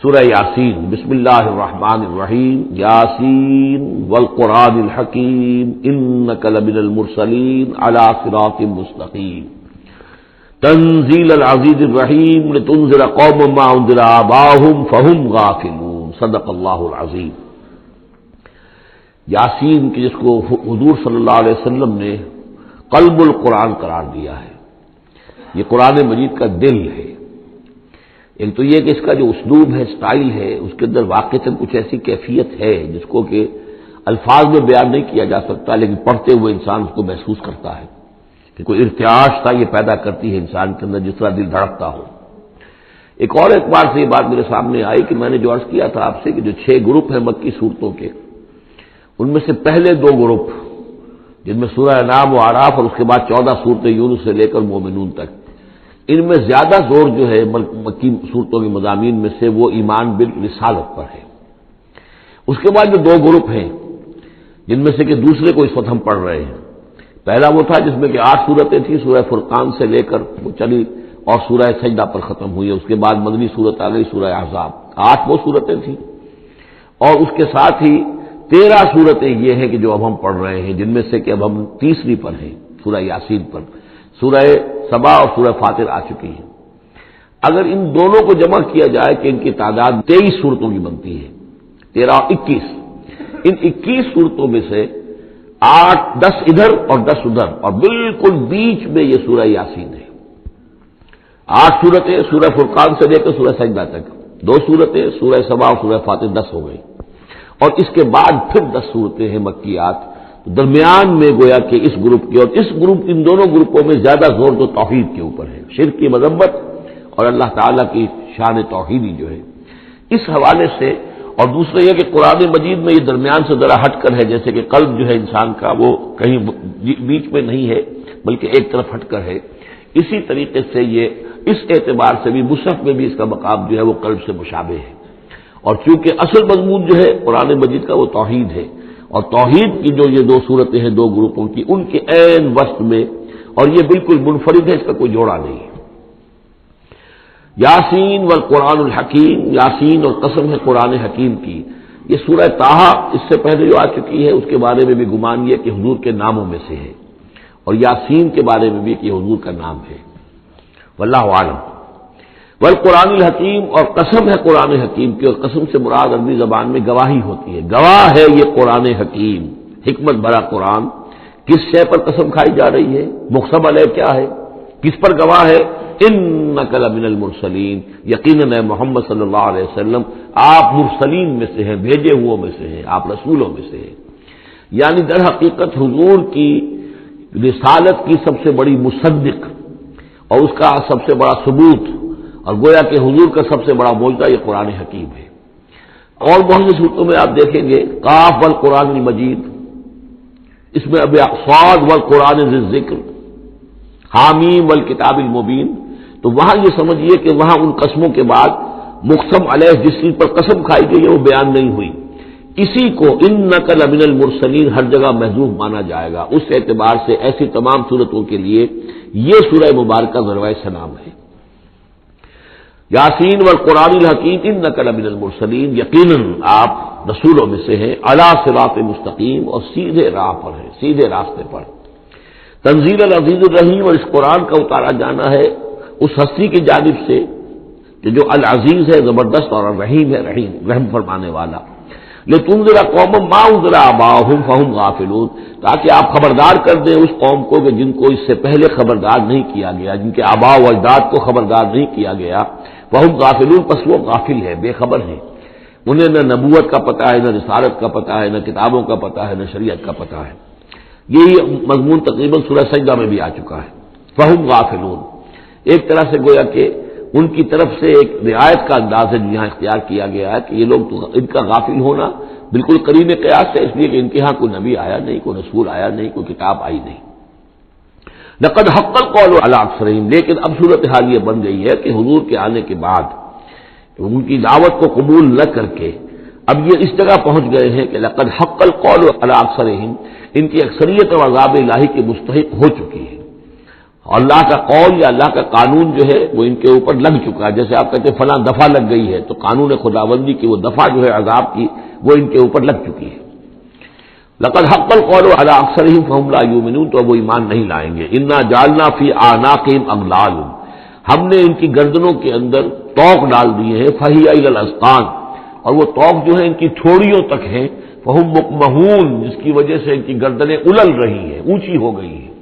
سورہ یاسین۔ بسم اللہ الرحمن الرحیم۔ یاسین والقرآن الحکیم انک لمن المرسلین علی صراط مستقیم تنزیل العزیز الرحیم لتنذر قوما ما انذر آباؤہم فہم غافلون۔ صدق اللہ العظیم۔ یاسین کی جس کو حضور صلی اللہ علیہ وسلم نے قلب القرآن قرار دیا ہے، یہ قرآن مجید کا دل ہے۔ ایک تو یہ کہ اس کا جو اسلوب ہے، سٹائل ہے، اس کے اندر واقعتاً کچھ ایسی کیفیت ہے جس کو کہ الفاظ میں بیان نہیں کیا جا سکتا، لیکن پڑھتے ہوئے انسان اس کو محسوس کرتا ہے کہ کوئی ارتعاش تھا یہ پیدا کرتی ہے انسان کے اندر، جس طرح دل دھڑکتا ہو۔ ایک اور اعتبار سے یہ بات میرے سامنے آئی کہ میں نے جو عرض کیا تھا آپ سے کہ جو 6 گروپ ہیں مکی صورتوں کے، ان میں سے پہلے 2 گروپ جن میں سورہ انعام و اعراف اور اس کے بعد 14 صورتیں یونس سے لے کر مومنون تک، ان میں زیادہ زور جو ہے مکی صورتوں کے مضامین میں سے وہ ایمان بالرسالت پر ہے۔ اس کے بعد جو 2 گروپ ہیں جن میں سے کہ دوسرے کو اس وقت ہم پڑھ رہے ہیں، پہلا وہ تھا جس میں کہ 8 صورتیں تھیں، سورہ فرقان سے لے کر وہ چلی اور سورہ سجدہ پر ختم ہوئی، اس کے بعد مدنی صورت آ گئی سورہ احزاب۔ 8 وہ صورتیں تھیں، اور اس کے ساتھ ہی 13 صورتیں یہ ہیں کہ جو اب ہم پڑھ رہے ہیں، جن میں سے کہ اب ہم تیسری پر ہیں، سورہ یاسین پر۔ سورہ سبا اور سورہ فاطر آ چکی ہیں۔ اگر ان دونوں کو جمع کیا جائے کہ ان کی تعداد 23 صورتوں کی بنتی ہے، 13 اور 21، ان 21 صورتوں میں سے 10 ادھر اور 10 ادھر، اور بالکل بیچ میں یہ سورہ یاسین ہے۔ 8 صورتیں سورہ فرقان سے لے کر سورہ سجدہ تک، 2 صورتیں سورہ سبا اور سورہ فاطر، 10 ہو گئی، اور اس کے بعد پھر 10 صورتیں ہیں مکیات۔ درمیان میں گویا کہ اس گروپ کی اور ان دونوں گروپوں میں زیادہ زور تو توحید کے اوپر ہے، شرک کی مذمت اور اللہ تعالیٰ کی شان توحیدی جو ہے، اس حوالے سے۔ اور دوسرا یہ کہ قرآن مجید میں یہ درمیان سے ذرا ہٹ کر ہے، جیسے کہ قلب جو ہے انسان کا وہ کہیں بیچ میں نہیں ہے بلکہ ایک طرف ہٹ کر ہے، اسی طریقے سے یہ اس اعتبار سے بھی مصحف میں بھی اس کا مقام جو ہے وہ قلب سے مشابہ ہے۔ اور چونکہ اصل مضمون جو ہے قرآن مجید کا وہ توحید ہے، اور توحید کی جو یہ 2 صورتیں ہیں 2 گروپوں کی، ان کے عین وسط میں، اور یہ بالکل منفرد ہے، اس کا کوئی جوڑا نہیں ہے۔ یاسین والقرآن الحکیم، یاسین اور قسم ہے قرآن حکیم کی۔ یہ سورہ طٰہٰ اس سے پہلے جو آ چکی ہے، اس کے بارے میں بھی گمان یہ کہ حضور کے ناموں میں سے ہے، اور یاسین کے بارے میں بھی کہ حضور کا نام ہے، واللہ اعلم۔ والقرآن الحکیم، اور قسم ہے قرآن حکیم کی، اور قسم سے مراد عربی زبان میں گواہی ہوتی ہے، گواہ ہے یہ قرآن حکیم، حکمت بھرا قرآن۔ کس شے پر قسم کھائی جا رہی ہے؟ مقسم علیہ کیا ہے؟ کس پر گواہ ہے؟ انک لمن المرسلین، یقیناً اے محمد صلی اللہ علیہ وسلم آپ مرسلین میں سے ہیں، بھیجے ہوئوں میں سے ہیں، آپ رسولوں میں سے ہیں۔ یعنی در حقیقت حضور کی رسالت کی سب سے بڑی مصدق اور اس کا سب سے بڑا ثبوت، اور گویا کہ حضور کا سب سے بڑا معجزہ یہ قرآن حکیم ہے۔ اور بہت سی صورتوں میں آپ دیکھیں گے قاف والقرآن المجید، اس میں اب صاد والقرآن ذی الذکر، حامیم والکتاب المبین، تو وہاں یہ سمجھیے کہ وہاں ان قسموں کے بعد مقسم علیہ جس چیز پر قسم کھائی گئی ہے وہ بیان نہیں ہوئی، اسی کو انک لمن المرسلین ہر جگہ محذوف مانا جائے گا۔ اس اعتبار سے ایسی تمام صورتوں کے لیے یہ سورہ مبارکہ ذروۂ سلام ہے۔ یاسین والقرآن الحکیم انک لمن المرسلین، یقیناً آپ رسولوں میں سے ہیں، علی صراط مستقیم، اور سیدھے راہ پر ہیں، سیدھے راستے پر۔ تنزیل العزیز الرحیم، اور اس قرآن کا اتارا جانا ہے اس ہستی کی جانب سے کہ جو العزیز ہے، زبردست، اور الرحیم ہے، رحم فرمانے والا۔ لتنذر قوما ما انذر آباؤہم فہم غافلون، تاکہ آپ خبردار کر دیں اس قوم کو کہ جن کو اس سے پہلے خبردار نہیں کیا گیا، جن کے آباء و اجداد کو خبردار نہیں کیا گیا، فہم غافلون، پس وہ غافل ہے، بے خبر ہیں، انہیں نہ نبوت کا پتہ ہے، نہ رسالت کا پتہ ہے، نہ کتابوں کا پتہ ہے، نہ شریعت کا پتہ ہے۔ یہی مضمون تقریباً سورہ سجدہ میں بھی آ چکا ہے، فہم غافلون۔ ایک طرح سے گویا کہ ان کی طرف سے ایک رعایت کا انداز ہے جو یہاں اختیار کیا گیا ہے کہ یہ لوگ تو ان کا غافل ہونا بالکل قریب قیاس ہے، اس لیے کہ ان کے ہاں کوئی نبی آیا نہیں، کوئی رسول آیا نہیں، کوئی کتاب آئی نہیں۔ لقد حق القول علی اکثرہم، لیکن اب صورتحال یہ بن گئی ہے کہ حضور کے آنے کے بعد ان کی دعوت کو قبول نہ کر کے اب یہ اس جگہ پہنچ گئے ہیں کہ لقد حق القول علی اکثرہم، ان کی اکثریت اور عذاب الہی کے مستحق ہو چکی ہے۔ اللہ کا قول یا اللہ کا قانون جو ہے وہ ان کے اوپر لگ چکا ہے. جیسے آپ کہتے ہیں فلاں دفعہ لگ گئی ہے، تو قانون خداوندی کی وہ دفعہ جو ہے عذاب کی وہ ان کے اوپر لگ چکی ہے. لقد حق القول علی اکثرهم فهم لا یؤمنون، تو وہ ایمان نہیں لائیں گے. انا جعلنا فی اعناقهم اغلال، ہم نے ان کی گردنوں کے اندر توق ڈال دیے ہیں. فہی الی الاذقان، اور وہ توق جو ہے ان کی ٹھوڑیوں تک ہیں. فہم مقمحون، جس کی وجہ سے ان کی گردنیں الل رہی ہیں، اونچی ہو گئی ہیں.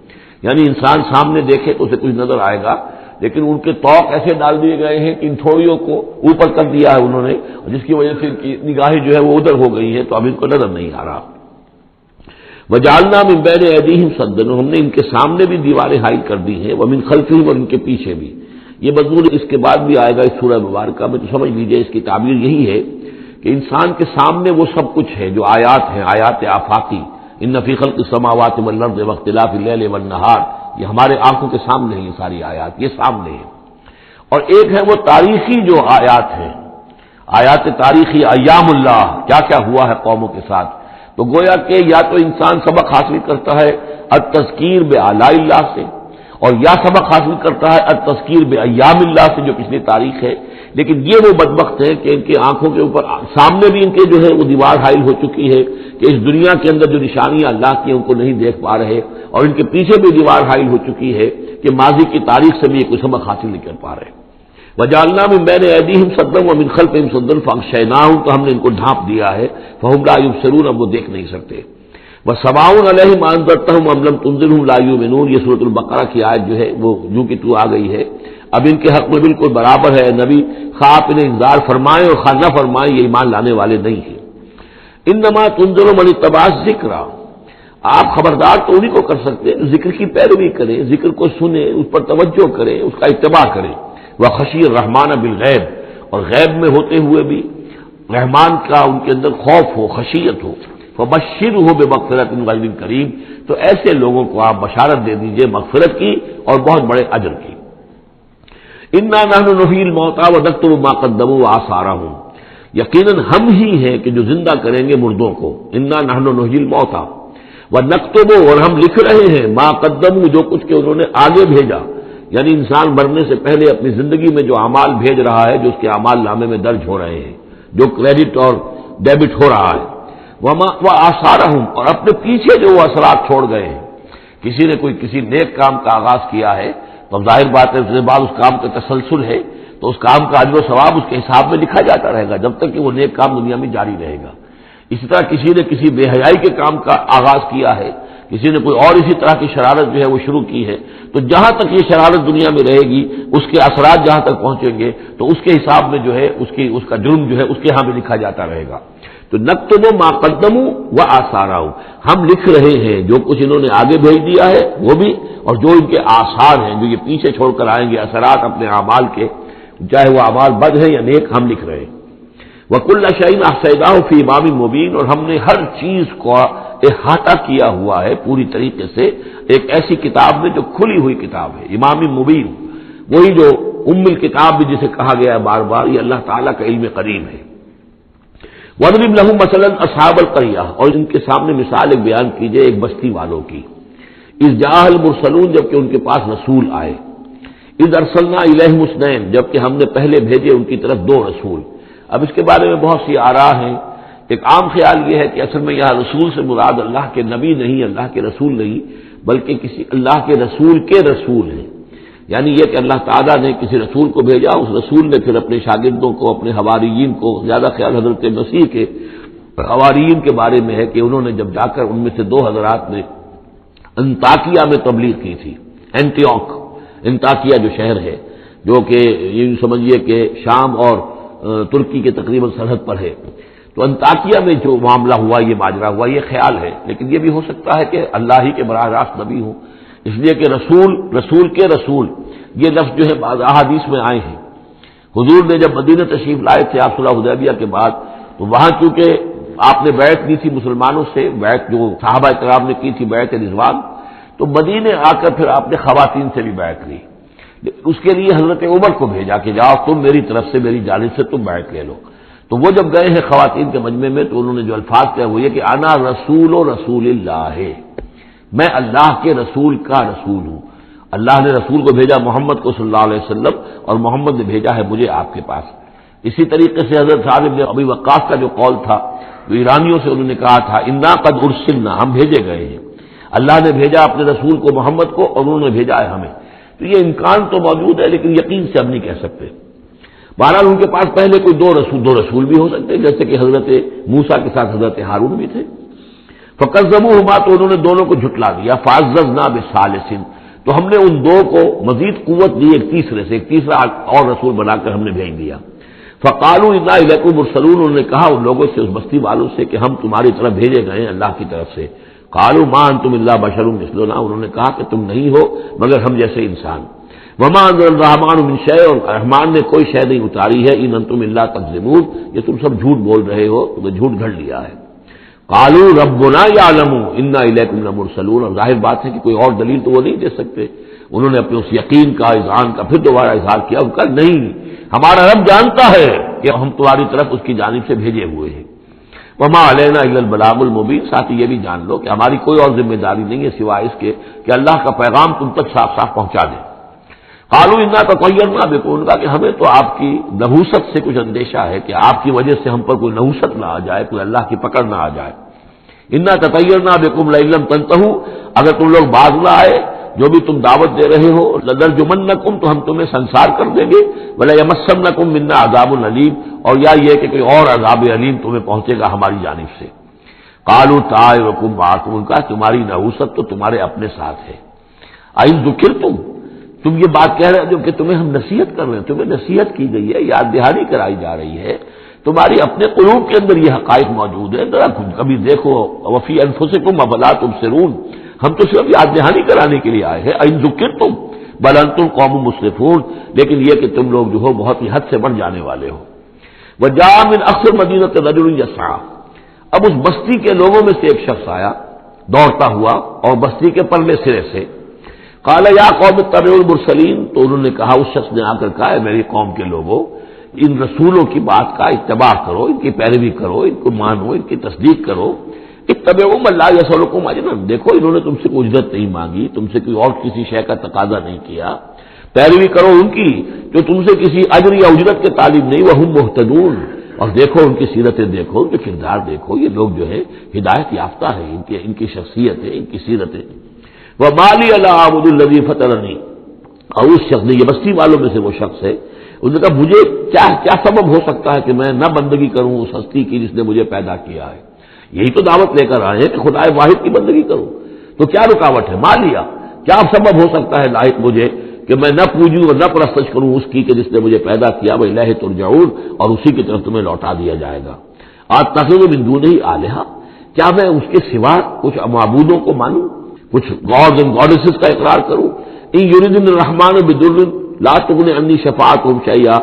یعنی انسان سامنے دیکھے تو اسے کچھ نظر آئے گا، لیکن ان کے توق ایسے ڈال دیے گئے ہیں کہ ان تھوڑیوں کو اوپر کر دیا ہے انہوں نے، جس کی وجہ سے ان کی نگاہیں جو ہے وہ ادھر ہو گئی ہیں، تو اب ان کو نظر نہیں آ رہا. وجعلنا من بین ایدیہم سدا، ہم نے ان کے سامنے بھی دیواریں حائل کر دی ہیں، ومن خلفہم، اور ان کے پیچھے بھی. یہ مضمون اس کے بعد بھی آئے گا اس سورہ مبارکہ میں، تو سمجھ لیجئے اس کی تعبیر یہی ہے کہ انسان کے سامنے وہ سب کچھ ہے جو آیات ہیں، آیات آفاقی. ان فی خلق السماوات والارض واختلاف اللیل والنہار، یہ ہمارے آنکھوں کے سامنے ہیں، یہ ساری آیات یہ سامنے ہیں. اور ایک ہے وہ تاریخی جو آیات ہیں، آیات تاریخی، ایام اللہ، کیا کیا ہوا ہے قوموں کے ساتھ. تو گویا کہ یا تو انسان سبق حاصل کرتا ہے التذکیر بآلاء اللہ سے، اور یا سبق حاصل کرتا ہے التذکیر بایام اللہ سے جو پچھلی تاریخ ہے. لیکن یہ وہ بدبخت ہے کہ ان کی آنکھوں کے اوپر سامنے بھی ان کے جو ہے وہ دیوار حائل ہو چکی ہے کہ اس دنیا کے اندر جو نشانیاں اللہ کی ہیں ان کو نہیں دیکھ پا رہے، اور ان کے پیچھے بھی دیوار حائل ہو چکی ہے کہ ماضی کی تاریخ سے بھی یہ کوئی سبق حاصل نہیں کر پا رہے. وجعلنا من بین ایدیہم سدا ومن خلفہم سدا فاغشیناہم، تو ہم نے ان کو ڈھانپ دیا ہے. فہم لا یبصرون، اب وہ دیکھ نہیں سکتے. وسواء علیہم انذرتہم ام لم تنذرہم لا یؤمنون، یہ سورۃ البقرہ کی آیت جو ہے وہ جو کہ تو آ گئی ہے. اب ان کے حق میں بالکل برابر ہے نبی، خواہ آپ انہیں انذار فرمائیں اور خواہ نہ فرمائیں، یہ ایمان لانے والے نہیں ہیں. انما تنذر من اتبع الذکر، آپ خبردار تو انہیں کو کر سکتے ہیں ذکر کی پیروی کریں، ذکر کو سنیں، اس پر توجہ کریں، اس کا اتباع کریں. وخشی الرحمن بالغیب، اور غیب میں ہوتے ہوئے بھی رحمان کا ان کے اندر خوف ہو، خشیت ہو. فبشرہ بمغفرۃ واجر کریم، تو ایسے لوگوں کو آپ بشارت دے دیجئے مغفرت کی اور بہت بڑے اجر کی. انا نحن نحیی الموتى ونکتب ما قدموا وآثارهم، یقیناً ہم ہی ہیں کہ جو زندہ کریں گے مردوں کو. انا نحن نحیی الموتى ونکتب، اور ہم لکھ رہے ہیں ما قدموا، جو کچھ کہ انہوں نے آگے بھیجا. یعنی انسان مرنے سے پہلے اپنی زندگی میں جو اعمال بھیج رہا ہے، جو اس کے اعمال نامے میں درج ہو رہے ہیں، جو کریڈٹ اور ڈیبٹ ہو رہا ہے. وآثارهم، اور اپنے پیچھے جو وہ اثرات چھوڑ گئے ہیں. کسی نے کوئی کسی نیک کام کا آغاز کیا ہے تو ظاہر بات ہے اس کے بعد اس کام کا تسلسل ہے، تو اس کام کا اجر و ثواب اس کے حساب میں لکھا جاتا رہے گا جب تک کہ وہ نیک کام دنیا میں جاری رہے گا. اسی طرح کسی نے کسی بے حیائی کے کام کا آغاز کیا ہے، کسی نے کوئی اور اسی طرح کی شرارت جو ہے وہ شروع کی ہے، تو جہاں تک یہ شرارت دنیا میں رہے گی اس کے اثرات جہاں تک پہنچیں گے تو اس کے حساب میں جو ہے اس کا جرم جو ہے اس کے ہاں بھی لکھا جاتا رہے گا. تو نکتب ما قدموا وآثارهم، ہم لکھ رہے ہیں جو کچھ انہوں نے آگے بھیج دیا ہے وہ بھی، اور جو ان کے آثار ہیں جو یہ پیچھے چھوڑ کر آئیں گے اثرات اپنے اعمال کے، چاہے وہ اعمال بد ہیں یا نیک، ہم لکھ رہے ہیں. وَكُلَّ شَيْءٍ أَحْصَيْنَاهُ فِي إِمَامٍ مُبِينٍ، اور ہم نے ہر چیز کو احاطہ کیا ہوا ہے پوری طریقے سے ایک ایسی کتاب میں جو کھلی ہوئی کتاب ہے. امام مبین، وہی جو ام الکتاب بھی جسے کہا گیا ہے بار بار، یہ اللہ تعالیٰ کا علم قدیم ہے. وَاضْرِبْ لَهُم مَثَلًا أَصْحَابَ الْقَرْيَةِ، اور ان کے سامنے مثال ایک بیان کیجئے ایک بستی والوں کی. اذ جاء المرسلون، جبکہ ان کے پاس رسول آئے. اذ ارسلنا الیہم اثنین، جبکہ ہم نے پہلے بھیجے ان کی طرف دو رسول. اب اس کے بارے میں بہت سی آراء ہیں. ایک عام خیال یہ ہے کہ اصل میں یہاں رسول سے مراد اللہ کے نبی نہیں، اللہ کے رسول نہیں، بلکہ کسی اللہ کے رسول ہیں. یعنی یہ کہ اللہ تعالیٰ نے کسی رسول کو بھیجا، اس رسول نے پھر اپنے شاگردوں کو، اپنے حواریین کو، زیادہ خیال حضرت مسیح کے حواریین کے بارے میں ہے کہ انہوں نے جب جا کر ان میں سے دو حضرات نے انطاکیہ میں تبلیغ کی تھی. اینٹیوک، انطاکیہ جو شہر ہے جو کہ یہ سمجھیے کہ شام اور ترکی کے تقریباً سرحد پر ہے، تو انطاکیہ میں جو معاملہ ہوا، یہ ماجرا ہوا، یہ خیال ہے. لیکن یہ بھی ہو سکتا ہے کہ اللہ ہی کے براہ راست نبی ہوں، اس لیے کہ رسول کے رسول یہ لفظ جو ہے بعض احادیث میں آئے ہیں. حضور نے جب مدینہ تشریف لائے تھے آپ صلح حدیبیہ کے بعد، تو وہاں چونکہ آپ نے بیعت لی تھی مسلمانوں سے، بیعت جو صحابہ کرام نے کی تھی بیعت رضوان، تو مدینے آ کر پھر آپ نے خواتین سے بھی بیعت لی. اس کے لیے حضرت عمر کو بھیجا کہ جاؤ تم میری طرف سے، میری جانب سے تم بیعت لے لو. تو وہ جب گئے ہیں خواتین کے مجمع میں تو انہوں نے جو الفاظ کہے وہ یہ کہ انا رسول اللہ، میں اللہ کے رسول کا رسول ہوں. اللہ نے رسول کو بھیجا محمد کو صلی اللہ علیہ وسلم، اور محمد نے بھیجا ہے مجھے آپ کے پاس۔ اسی طریقے سے حضرت سعد بن ابی وقاص کا جو قول تھا، جو ایرانیوں سے انہوں نے کہا تھا انا قد ارسلنا، ہم بھیجے گئے ہیں، اللہ نے بھیجا اپنے رسول کو محمد کو اور انہوں نے بھیجا ہے ہمیں۔ تو یہ امکان تو موجود ہے، لیکن یقین سے ہم نہیں کہہ سکتے۔ بہرحال ان کے پاس پہلے کوئی دو رسول بھی ہو سکتے ہیں، جیسے کہ حضرت موسیٰ کے ساتھ حضرت ہارون بھی تھے۔ فکذبوہما، تو انہوں نے دونوں کو جھٹلا دیا، فعززنا بثالث، تو ہم نے ان دو کو مزید قوت دی ایک تیسرے سے، ایک تیسرا اور رسول بنا کر ہم نے بھیج دیا۔ فقالوا انا الیکم مرسلون، انہوں نے کہا ان لوگوں سے، اس بستی والوں سے، کہ ہم تمہاری طرف بھیجے گئے ہیں اللہ کی طرف سے۔ قالوا ما انتم الا بشر مثلنا، انہوں نے کہا کہ تم نہیں ہو مگر ہم جیسے انسان۔ وما انزل الرحمن من شیء، اور رحمان نے کوئی شے نہیں اتاری ہے، ان انتم الا تکذبون، یہ تم سب جھوٹ بول رہے ہو، تم نے جھوٹ گھڑ لیا ہے۔ قالوا ربنا یعلم انا الیکم لمرسلون، اور ظاہر بات ہے کہ کوئی اور دلیل تو وہ نہیں دے سکتے۔ انہوں نے اپنے اس یقین کا، اذعان کا پھر دوبارہ اظہار کیا، ان کا نہیں، ہمارا رب جانتا ہے کہ ہم تمہاری طرف اس کی جانب سے بھیجے ہوئے ہیں۔ وما علینا الا البلاغ المبین، ساتھ ہی یہ بھی جان لو کہ ہماری کوئی اور ذمہ داری نہیں ہے سوائے اس کے کہ اللہ کا پیغام تم تک صاف صاف پہنچا دیں۔ قالوا انا تطیرنا بکم، ان کا کہ ہمیں تو آپ کی نحوست سے کچھ اندیشہ ہے کہ آپ کی وجہ سے ہم پر کوئی نحوست نہ آ جائے، کوئی اللہ کی پکڑ نہ آ جائے۔ انا تطیرنا بکم لئن لم تنتہوا، اگر تم لوگ باز نہ آئے جو بھی تم دعوت دے رہے ہو، لنرجمنکم، تو ہم تمہیں سنسار کر دیں گے، ولیمسنکم منا عذاب علیم، اور یا یہ کہ کوئی اور عذاب علیم تمہیں پہنچے گا ہماری جانب سے۔ قالوا طائرکم معکم، ان کا تمہاری نحوست تو تمہارے اپنے ساتھ ہے۔ اَإِن ذکرتم، تم یہ بات کہہ رہے ہو کہ تمہیں ہم نصیحت کر رہے ہیں، تمہیں نصیحت کی گئی ہے، یاد دہانی کرائی جا رہی ہے، تمہاری اپنے قلوب کے اندر یہ حقائق موجود ہیں، ذرا کبھی دیکھو، وفی انفسکم افلا تبصرون، ہم تو صرف یاد دہانی کرانے کے لیے آئے ہیں۔ اَإِن ذکرتم بل انتم قوم مسرفون، لیکن یہ کہ تم لوگ جو ہو بہت ہی حد سے بڑھ جانے والے ہو۔ وجاء من اقصى المدینہ رجل یسعى، اب اس بستی کے لوگوں میں سے ایک شخص آیا دوڑتا ہوا، اور بستی کے پرلے سرے سے۔ قال یا قوم اتبعوا المرسلین، تو انہوں نے کہا، اس شخص نے آ کر کہا، میری قوم کے لوگوں، ان رسولوں کی بات کا اتباع کرو، ان کی پیروی کرو، ان کو مانو، ان کی تصدیق کرو۔ اتبعوا من لا یسألکم اجرا، دیکھو انہوں نے تم سے کوئی اجرت نہیں مانگی، تم سے کوئی اور کسی شے کا تقاضا نہیں کیا، پیروی کرو ان کی جو تم سے کسی اجر یا اجرت کے طالب نہیں، وہم مہتدون، اور دیکھو ان کی سیرتیں، دیکھو ان کے کردار، دیکھو یہ لوگ جو ہے ہدایت یافتہ ہیں، ان کی شخصیت ہے، ان کی سیرتیں۔ وما لی الا اعبد الذی فطرنی، اور اس شخص نے، یہ بستی والوں میں سے وہ شخص ہے، انہوں نے کہا مجھے کیا سبب ہو سکتا ہے کہ میں نہ بندگی کروں اس ہستی کی جس نے مجھے پیدا کیا ہے، یہی تو دعوت لے کر آئے ہیں کہ خدا واحد کی بندگی کروں، تو کیا رکاوٹ ہے؟ مالیا، کیا سبب ہو سکتا ہے لائق مجھے کہ میں نہ پوجوں اور نہ پرستش کروں اس کی کہ جس نے مجھے پیدا کیا، وإلیہ ترجعون، اور اسی کی طرف تمہیں لوٹا دیا جائے گا۔ اتخذ من دونہ الہٰ، کیا میں اس کے سوا کچھ معبودوں کو مانوں، کچھ گاڈز اینڈ گاڈیسز کا اقرار کروں؟ ان یریدن الرحمن بضر لا تغن عنی شفاعتهم شیئا،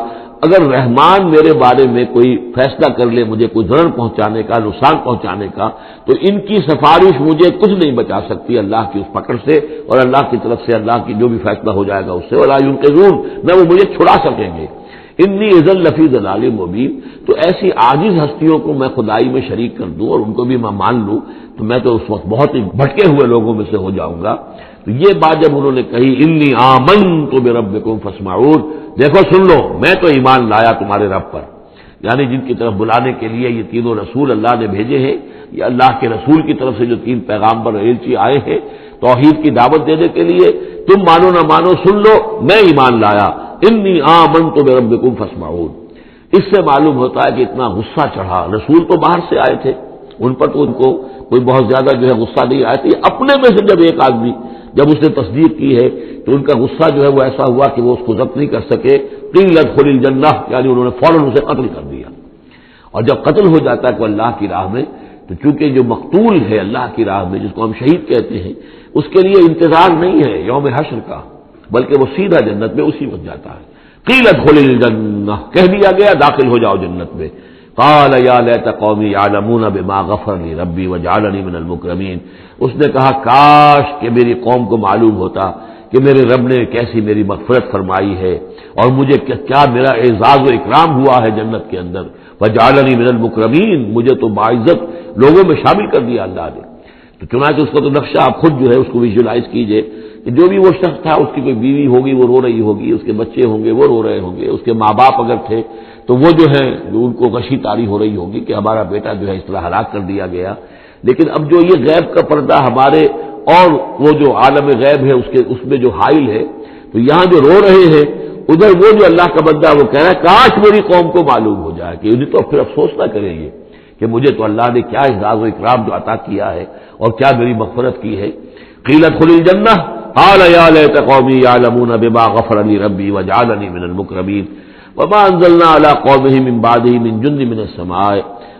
اگر رحمان میرے بارے میں کوئی فیصلہ کر لے مجھے کوئی ضرر پہنچانے کا، نقصان پہنچانے کا، تو ان کی سفارش مجھے کچھ نہیں بچا سکتی اللہ کی اس پکڑ سے، اور اللہ کی طرف سے اللہ کی جو بھی فیصلہ ہو جائے گا اس سے، ولا ينقذون، نہ وہ مجھے چھڑا سکیں گے۔ انی اذا لفی ضلال مبین، تو ایسی عاجز ہستیوں کو میں خدائی میں شریک کر دوں اور ان کو بھی میں مان لوں تو میں تو اس وقت بہت ہی بھٹکے ہوئے لوگوں میں سے ہو جاؤں گا۔ تو یہ بات جب انہوں نے کہی، انی آمنت بربکم فاسمعون، دیکھو سن لو، میں تو ایمان لایا تمہارے رب پر، یعنی جن کی طرف بلانے کے لیے یہ تینوں رسول اللہ نے بھیجے ہیں، یہ اللہ کے رسول کی طرف سے جو تین پیغامبر ایلچی آئے ہیں توحید کی دعوت دینے کے لیے، تم مانو نہ مانو سن لو، میں ایمان لایا، انی آمنت بربکم فاسمعون۔ اس سے معلوم ہوتا ہے کہ اتنا غصہ چڑھا، رسول تو باہر سے آئے تھے، ان پر تو ان کو کوئی بہت زیادہ جو ہے غصہ نہیں آیا تھا، اپنے میں سے جب ایک آدمی جب اس نے تصدیق کی ہے تو ان کا غصہ جو ہے وہ ایسا ہوا کہ وہ اس کو ضبط نہیں کر سکے، قیل ادخل الجنہ، یعنی انہوں نے فوراً اسے قتل کر دیا۔ اور جب قتل ہو جاتا ہے کوئی اللہ کی راہ میں، تو چونکہ جو مقتول ہے اللہ کی راہ میں، جس کو ہم شہید کہتے ہیں، اس کے لیے انتظار نہیں ہے یوم حشر کا، بلکہ وہ سیدھا جنت میں اسی وقت جاتا ہے۔ قیل ادخل الجنہ، کہہ دیا گیا داخل ہو جاؤ جنت میں۔ قال یا لیت قومی یعلمون بما غفر لی ربی وجعلنی من المکرمین، اس نے کہا کاش کہ میری قوم کو معلوم ہوتا کہ میرے رب نے کیسی میری مغفرت فرمائی ہے اور مجھے کیا میرا اعزاز و اکرام ہوا ہے جنت کے اندر، وجعلنی من المکرمین، مجھے تو باعزت لوگوں میں شامل کر دیا اللہ نے۔ تو چنانچہ اس کا تو نقشہ آپ خود جو ہے اس کو ویژولائز کیجئے کہ جو بھی وہ شخص تھا اس کی کوئی بیوی ہوگی وہ رو رہی ہوگی، اس کے بچے ہوں گے وہ رو رہے ہوں گے، اس کے ماں باپ اگر تھے تو وہ جو ہے ان کو غشی طاری ہو رہی ہوگی کہ ہمارا بیٹا جو ہے اس طرح ہلاک کر دیا گیا۔ لیکن اب جو یہ غیب کا پردہ ہمارے اور وہ جو عالم غیب ہے اس میں جو حائل ہے، تو یہاں جو رو رہے ہیں ادھر وہ جو اللہ کا بندہ وہ کہہ رہا ہے کاش میری قوم کو معلوم ہو جائے کہ انہیں تو پھر افسوس نہ کریں گے کہ مجھے تو اللہ نے کیا اعزاز و اکرام جو عطا کیا ہے اور کیا میری مغفرت کی ہے۔ قیل ادخل الجنہ قال یا لیت قومی یعلمون بما غفر لی ربی وجعلنی من المکرمین وما انزلنا علی قومہ من بعدہ من جند من السماء،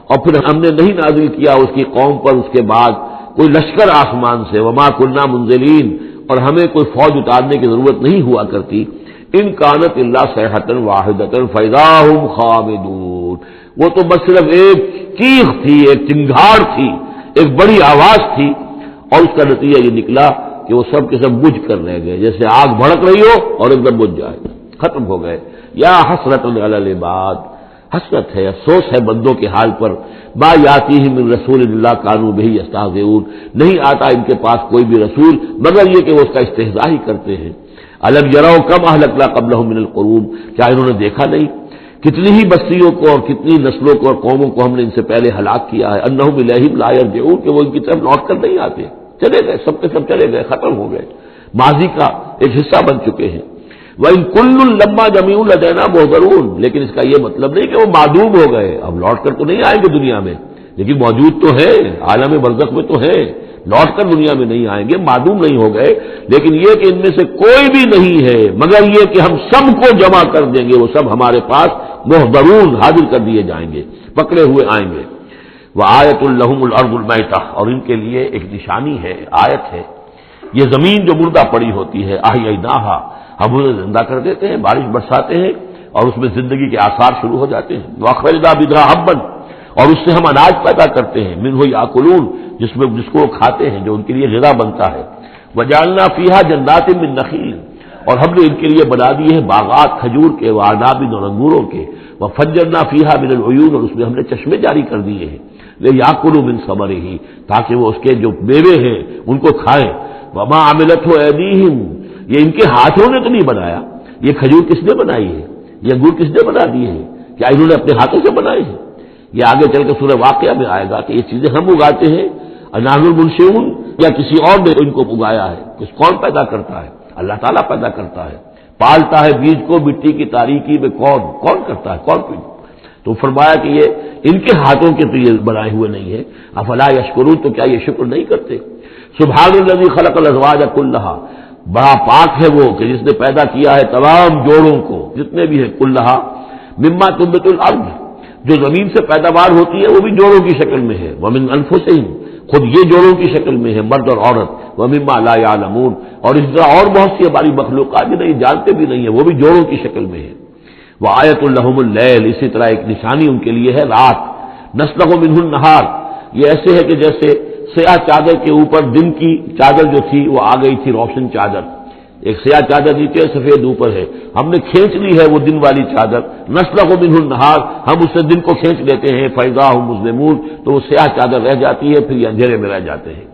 اور پھر ہم نے نہیں نازل کیا اس کی قوم پر اس کے بعد کوئی لشکر آسمان سے، وما كنا منزلین، اور ہمیں کوئی فوج اتارنے کی ضرورت نہیں ہوا کرتی، ان کانت الا صیحۃ واحدۃ فاذا هم خامدون، وہ تو بس صرف ایک چیخ تھی، ایک چنگھاڑ تھی، ایک بڑی آواز تھی، اور اس کا نتیجہ یہ نکلا کہ وہ سب کے سب بجھ کر رہ گئے، جیسے آگ بھڑک رہی ہو اور ایک دم بجھ جائے، ختم ہو گئے۔ یا حسرۃ علی العباد، حسرت ہے، افسوس ہے بندوں کے حال پر، ما یاتیہم من رسول اللہ کانوا بہ یستہزئون، نہیں آتا ان کے پاس کوئی بھی رسول مگر یہ کہ وہ اس کا استہزاء ہی کرتے ہیں۔ الم یروا کم اہلکنا قبلہم من القرون، کیا انہوں نے دیکھا نہیں کتنی ہی بستیوں کو اور کتنی نسلوں کو اور قوموں کو ہم نے ان سے پہلے ہلاک کیا ہے، انہم الیہم لا یرجعون، کہ وہ ان کی طرف لوٹ کر نہیں آتے، چلے گئے، سب کے سب چلے گئے، ختم ہو گئے، ماضی کا ایک حصہ بن چکے ہیں۔ وَإِن كُلٌّ لَمَّا جَمِيعٌ لَدَيْنَا مُحْضَرُونَ، لیکن اس کا یہ مطلب نہیں کہ وہ معدوم ہو گئے، اب لوٹ کر تو نہیں آئیں گے دنیا میں، لیکن موجود تو ہے، عالم برزخ میں تو ہے، لوٹ کر دنیا میں نہیں آئیں گے، معدوم نہیں ہو گئے، لیکن یہ کہ ان میں سے کوئی بھی نہیں ہے مگر یہ کہ ہم سب کو جمع کر دیں گے، وہ سب ہمارے پاس محضرون حاضر کر دیے جائیں گے، پکڑے ہوئے آئیں گے۔ وَآیَةٌ لَهُمُ الْأَرْضُ الْمَيْتَةُ، اور ان کے لیے ایک نشانی ہے، آیت ہے، یہ زمین جو مردہ پڑی ہوتی ہے، أَحْيَيْنَاهَا، ہم اسے زندہ کر دیتے ہیں، بارش برساتے ہیں اور اس میں زندگی کے آثار شروع ہو جاتے ہیں۔ وَأَخْرَجْنَا مِنْهَا حَبًّا، اور اس سے ہم اناج پیدا کرتے ہیں، مِنْهُ يَأْكُلُونَ، جس کو وہ کھاتے ہیں، جو ان کے لیے غذا بنتا ہے۔ وَجَعَلْنَا فِيهَا جَنَّاتٍ مِّن نَخِيلٍ، اور ہم نے ان کے لیے بنا دیے ہیں باغات کھجور کے، وَأَعْنَابٍ، اور انگوروں کے، وَفَجَّرْنَا فِيهَا مِنَ الْعُيُونِ، اور اس میں ہم نے چشمے جاری کر دیے ہیں، لِيَأْكُلُوا مِن ثَمَرِهِ، تاکہ وہ اس کے جو میوے ہیں ان کو کھائیں۔ وَمَا عَمِلَتْهُ أَيْدِيهِمْ، یہ ان کے ہاتھوں نے تو نہیں بنایا، یہ کھجور کس نے بنائی ہے، یہ انگور کس نے بنا دیے ہیں، کیا انہوں نے اپنے ہاتھوں سے بنائے ہیں؟ یہ آگے چل کے سورہ واقعہ میں آئے گا کہ یہ چیزیں ہم اگاتے ہیں، نحن المنشئون، یا کسی اور نے ان کو اگایا ہے، کون پیدا کرتا ہے؟ اللہ تعالیٰ پیدا کرتا ہے، پالتا ہے بیج کو مٹی کی تاریکی میں، کون کرتا ہے، کون؟ تو فرمایا کہ یہ ان کے ہاتھوں کے تو یہ بنائے ہوئے نہیں ہے، افلا یشکرون، تو کیا یہ شکر نہیں کرتے؟ سبحان الذی خلق الازواج کلھا، بڑا پاک ہے وہ کہ جس نے پیدا کیا ہے تمام جوڑوں کو، جتنے بھی ہیں، کلھا مما تنبت الارض، جو زمین سے پیداوار ہوتی ہے وہ بھی جوڑوں کی شکل میں ہے، ومن انفسہم، خود یہ جوڑوں کی شکل میں ہے، مرد اور عورت، ومما لا یعلمون، اور اس طرح اور بہت سی ہماری مخلوقات جو نہیں جانتے بھی نہیں ہے وہ بھی جوڑوں کی شکل میں ہے۔ وآیۃ لہم اللیل، اسی طرح ایک نشانی ان کے لیے ہے رات، نسلخ منہ النہار، یہ ایسے ہے کہ جیسے سیاہ چادر کے اوپر دن کی چادر جو تھی وہ آ گئی تھی روشن چادر، ایک سیاہ چادر نیچے سفید اوپر ہے، ہم نے کھینچ لی ہے وہ دن والی چادر، نسلخ منہ النہار، ہم اس سے دن کو کھینچ لیتے ہیں، فاذا هم مظلمون، تو وہ سیاہ چادر رہ جاتی ہے، پھر یہ اندھیرے میں رہ جاتے ہیں۔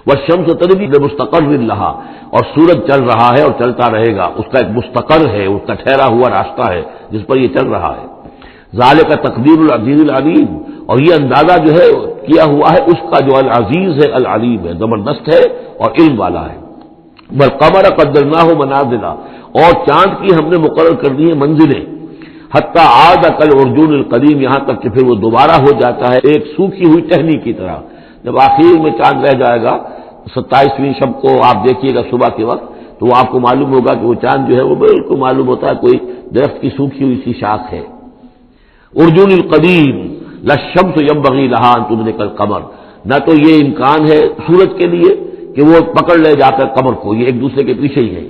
والشمس تجری لمستقر لها، اور سورج چل رہا ہے اور چلتا رہے گا، اس کا ایک مستقر ہے، اس کا ٹھہرا ہوا راستہ ہے جس پر یہ چل رہا ہے۔ ذالک تقدیر العزیز العلیم، اور یہ اندازہ جو ہے کیا ہوا ہے اس کا جو العزیز ہے، العلیم ہے، زبردست ہے اور علم والا ہے۔ والقمر قدرناہ منازل، اور چاند کی ہم نے مقرر کر دی ہیں منزلیں، حتی عاد کالعرجون القدیم، یہاں تک کہ پھر وہ دوبارہ ہو جاتا ہے ایک سوکھی ہوئی ٹہنی کی طرح۔ جب آخر میں چاند رہ جائے گا 27ویں شب کو آپ دیکھیے گا صبح کے وقت، تو وہ آپ کو معلوم ہوگا کہ وہ چاند جو ہے وہ بالکل معلوم ہوتا ہے کوئی درخت کی سوکھی ہوئی سی شاخ ہے۔ ارجون القدیم للشمس ينبغي لها ان تدرك القمر، نہ تو یہ امکان ہے سورج کے لیے کہ وہ پکڑ لے جا کر قمر کو، یہ ایک دوسرے کے پیچھے ہی ہے۔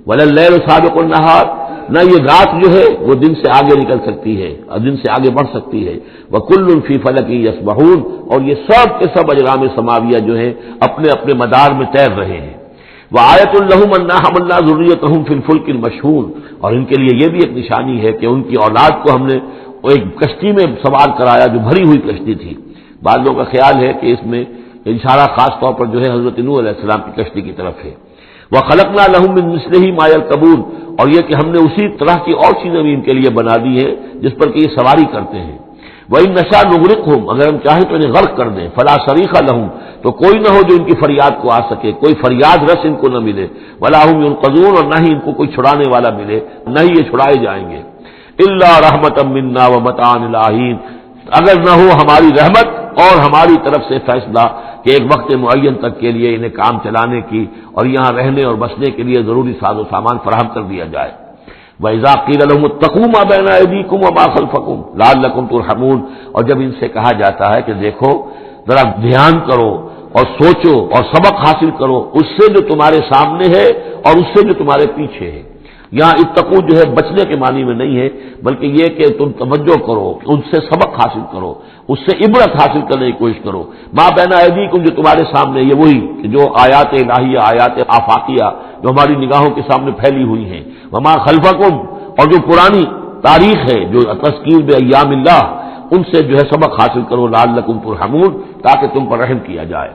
ولا الليل سابق النهار، نہ یہ رات جو ہے وہ دن سے آگے نکل سکتی ہے اور دن سے آگے بڑھ سکتی ہے۔ وكل في فلك يسبحون، اور یہ سب کے سب اجرام سماویہ جو ہیں اپنے اپنے مدار میں تیر رہے ہیں۔ وآیۃ لہم انا حملنا ذریتہم فی الفلک المشحون، اور ان کے لیے یہ بھی ایک نشانی ہے کہ ان کی اولاد کو ہم نے ایک کشتی میں سوار کرایا جو بھری ہوئی کشتی تھی۔ بعض لوگوں کا خیال ہے کہ اس میں اشارہ خاص طور پر جو ہے حضرت نوح علیہ السلام کی کشتی کی طرف ہے۔ وَخَلَقْنَا لَهُم مِّن مِّثْلِهِ مَا يَرْكَبُونَ، اور یہ کہ ہم نے اسی طرح کی اور چیزیں بھی ان کے لیے بنا دی ہیں جس پر کہ یہ سواری کرتے ہیں۔ وَإِن نَّشَأْ نُغْرِقْهُمْ، اگر ہم چاہیں تو انہیں غرق کر دیں، فَلَا صَرِيخَ لَهُمْ، تو کوئی نہ ہو جو ان کی فریاد کو آ سکے، کوئی فریاد رس ان کو نہ ملے، وَلَا هُمْ يُنقَذُونَ، اور نہ ہی ان کو کوئی چھڑانے والا ملے، نہ ہی یہ چھڑائے جائیں گے۔ إِلَّا رَحْمَةً مِّنَّا وَمَتَاعًا إِلَىٰ حِينٍ، اگر نہ ہو ہماری رحمت اور ہماری طرف سے فیصلہ کہ ایک وقت معین تک کے لیے انہیں کام چلانے کی اور یہاں رہنے اور بسنے کے لیے ضروری ساز و سامان فراہم کر دیا جائے۔ وَإِذَا قِيلَ لَهُمُ اتَّقُوا مَا بَيْنَ أَيْدِيكُمْ وَمَا خَلْفَكُمْ لَعَلَّكُمْ تُرْحَمُونَ، اور جب ان سے کہا جاتا ہے کہ دیکھو ذرا دھیان کرو اور سوچو اور سبق حاصل کرو اس سے جو تمہارے سامنے ہے اور اس سے جو تمہارے پیچھے ہے۔ یہاں اتقو جو ہے بچنے کے معنی میں نہیں ہے، بلکہ یہ کہ تم توجہ کرو، ان سے سبق حاصل کرو، اس سے عبرت حاصل کرنے کی کوشش کرو۔ ما بین ایدیکم، جو تمہارے سامنے، یہ وہی کہ جو آیات الہیہ، آیات آفاقیہ جو ہماری نگاہوں کے سامنے پھیلی ہوئی ہیں، وما خلفکم، اور جو پرانی تاریخ ہے جو تذکیر بایام اللہ، ان سے جو ہے سبق حاصل کرو، لعلکم ترحمون، تاکہ تم پر رحم کیا جائے۔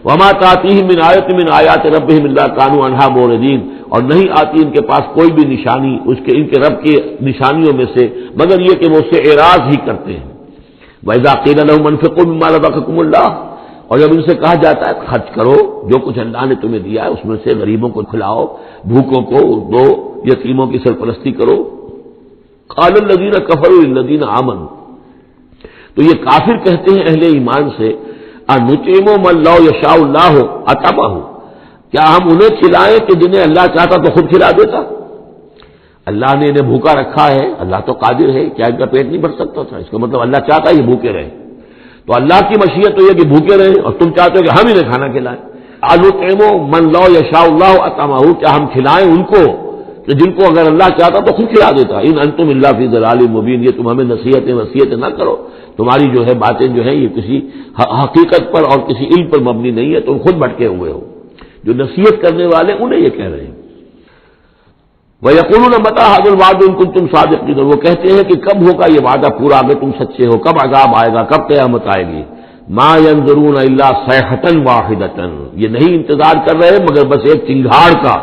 وما تاتیہم من آیۃ من آیات ربہم الا کانوا عنہا معرضین، اور نہیں آتی ان کے پاس کوئی بھی نشانی ان کے رب کی نشانیوں میں سے مگر یہ کہ وہ اس سے اعراض ہی کرتے ہیں۔ وَإِذَا قِيلَ لَهُمْ أَنفِقُوا مِمَّا رَزَقَكُمُ اللَّهُ، اور جب ان سے کہا جاتا ہے خرچ کرو جو کچھ اللہ نے تمہیں دیا ہے اس میں سے، غریبوں کو کھلاؤ، بھوکوں کو دو، یتیموں کی سرپرستی کرو۔ قَالَ الَّذِينَ كَفَرُوا لِلَّذِينَ آمَنُوا، تو یہ کافر کہتے ہیں اہل ایمان سے، أَنُطْعِمُ مَن لَّوْ يَشَاءُ اللَّهُ أَطْعَمَهُ، کیا ہم انہیں کھلائیں کہ جنہیں اللہ چاہتا تو خود کھلا دیتا؟ اللہ نے انہیں بھوکا رکھا ہے، اللہ تو قادر ہے، کیا ان کا پیٹ نہیں بھر سکتا تھا؟ اس کا مطلب اللہ چاہتا ہے یہ بھوکے رہیں، تو اللہ کی مشیت تو یہ کہ بھوکے رہیں، اور تم چاہتے ہو کہ ہم انہیں کھانا کھلائیں۔ أَنُطْعِمُ مَن لَّوْ يَشَاءُ اللَّهُ أَطْعَمَهُ، کیا ہم کھلائیں ان کو کہ جن کو اگر اللہ چاہتا تو خود کھلا دیتا۔ إِنْ أَنْتُمْ إِلَّا فِي ضَلَالٍ مُّبِينٍ، یہ تم ہمیں وصیتیں نہ کرو، تمہاری جو ہے باتیں جو ہے یہ کسی حقیقت پر اور کسی علم پر مبنی نہیں ہے، تم خود بھٹکے ہوئے ہو۔ جو نصیحت کرنے والے انہیں یہ کہہ رہے ہیں۔ وَيَقُولُونَ مَتَىٰ هَٰذَا الْوَعْدُ إِن كُنتُمْ صَادِقِينَ، وہ کہتے ہیں کہ کب ہوگا یہ وعدہ پورا اگر تم سچے ہو، کب عذاب آئے گا، کب قیامت آئے گی۔ مَا يَنظُرُونَ إِلَّا صَيْحَةً وَاحِدَةً، یہ نہیں انتظار کر رہے مگر بس ایک چنگھاڑ کا،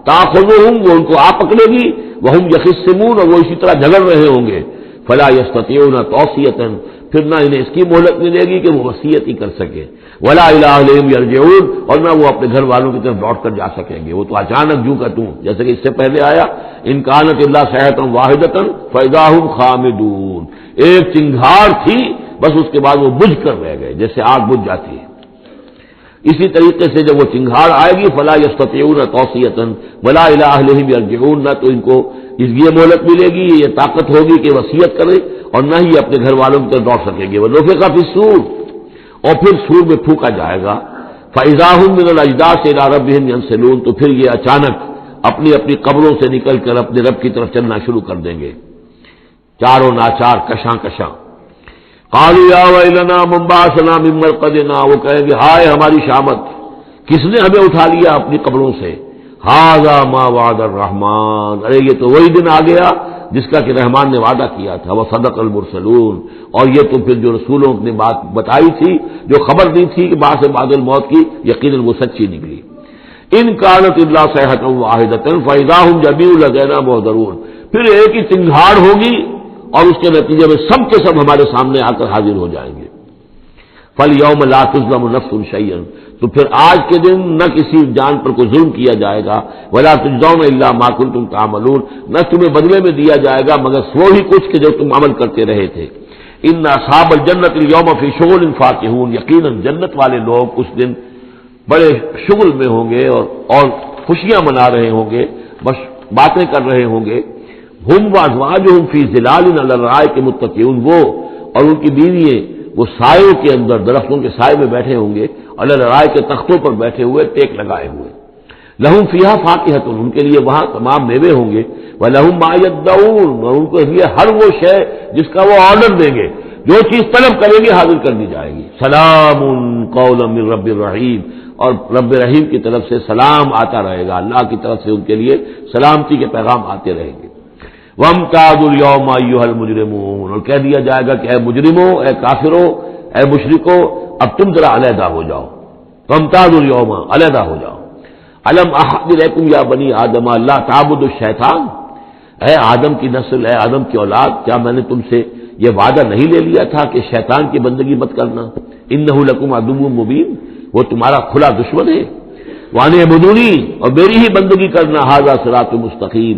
تَأْخُذُهُمْ، وہ ان کو آ پکڑے گی، وَهُمْ يَخِصِّمُونَ، اور وہ اسی طرح جھگڑ رہے ہوں گے، فَلَا يَسْتَطِيعُونَ تَوْصِيَةً، پھر نہ انہیں اس کی مہلت ملے گی کہ وہ وصیت ہی کر سکے، وَلَا إِلَىٰ أَهْلِهِمْ يَرْجِعُونَ، اور نہ وہ اپنے گھر والوں کی طرف لوٹ کر جا سکیں گے، وہ تو اچانک جو کا توں، جیسے کہ اس سے پہلے آیا إِن كَانَتْ إِلَّا صَيْحَةً وَاحِدَةً فَإِذَا هُمْ خَامِدُونَ، ایک چنگھاڑ تھی بس اس کے بعد وہ بجھ کر رہ گئے، جیسے آگ بجھ جاتی ہے۔ اسی طریقے سے جب وہ چنگھاڑ آئے گی فلا یستطیعون توصیۃ ولا الی اہلہم یرجعون، نہ تو ان کو یہ مہلت ملے گی، یہ طاقت ہوگی کہ وصیت کرے، اور نہ ہی اپنے گھر والوں کی طرف دوڑ سکیں گے۔ ونفخ فی الصور، اور پھر سور میں پھونکا جائے گا، فاذا هم من الاجداث الى ربهم ينسلون، تو پھر یہ اچانک اپنی اپنی قبروں سے نکل کر اپنے رب کی طرف چلنا شروع کر دیں گے، چاروں ناچار کشاں کشاں۔ قالوا یا ویلنا من بعثنا من مرقدنا، وہ کہیں گے ہائے ہماری شامت، کس نے ہمیں اٹھا لیا اپنی قبروں سے۔ ھذا ما وعد الرحمن، ارے یہ تو وہی دن آ گیا جس کا کہ رحمان نے وعدہ کیا تھا، وصدق المرسلون، اور یہ تو پھر جو رسولوں نے بات بتائی تھی، جو خبر دی تھی کہ بعث بعد الموت کی، یقیناً وہ سچی نکلی۔ ان كانت الا صيحة واحدة فاذا هم جميع لدينا محضرون، پھر ایک ہی چنگھاڑ ہوگی اور اس کے نتیجے میں سب کے سب ہمارے سامنے آ کر حاضر ہو جائیں گے۔ فَالْيَوْمَ لَا تُظْلَمُ نَفْسٌ شَيْئًا، تو پھر آج کے دن نہ کسی جان پر کوئی ظلم کیا جائے گا، وَلَا تُجْزَوْنَ إِلَّا مَا كُنتُمْ تَعْمَلُونَ، نہ تمہیں بدلے میں دیا جائے گا مگر وہی کچھ کہ جو تم عمل کرتے رہے تھے۔ إِنَّ أَصْحَابَ الْجَنَّةِ الْيَوْمَ فِي شُغُلٍ فَاكِهُونَ، یقیناً جنت والے لوگ اس دن بڑے شغل میں ہوں گے اور خوشیاں منا رہے ہوں گے، بس باتیں کر رہے ہوں گے۔ ہم وازواجہم فی ظلال علی الارائک متکئون، وہ اور ان کی بیوییں وہ سایوں کے اندر، درختوں کے سائے میں بیٹھے ہوں گے، علی الارائک کے تختوں پر بیٹھے ہوئے، ٹیک لگائے ہوئے۔ لہم فیہا فاکہۃ، ان کے لیے وہاں تمام میوے ہوں گے، ولہم ما یدعون، اور ان کے لیے ہر وہ شے جس کا وہ آرڈر دیں گے، جو چیز طلب کریں گے حاضر کر دی جائے گی۔ سلام قولا من رب الرحیم، اور رب رحیم کی طرف سے سلام آتا رہے گا، اللہ کی طرف سے ان کے لیے سلامتی کے پیغام آتے رہیں گے۔ وَامْتَازُوا الْيَوْمَ أَيُّهَا الْمُجْرِمُونَ، اور کہہ دیا جائے گا کہ اے مجرموں، اے کافروں، اے مشرکوں، اب تم ذرا علیحدہ ہو جاؤ۔ وَامْتَازُوا الْيَوْمَ، علیحدہ ہو جاؤ۔ الم احد الیکم یا بنی آدم لا تعبدوا الشیطان، اے آدم کی نسل، اے آدم کی اولاد، کیا میں نے تم سے یہ وعدہ نہیں لے لیا تھا کہ شیطان کی بندگی مت کرنا؟ انہ لکم عدو مبین، وہ تمہارا کھلا دشمن ہے۔ وان اعبدونی، اور میری ہی بندگی کرنا، ھذا صراط مستقیم،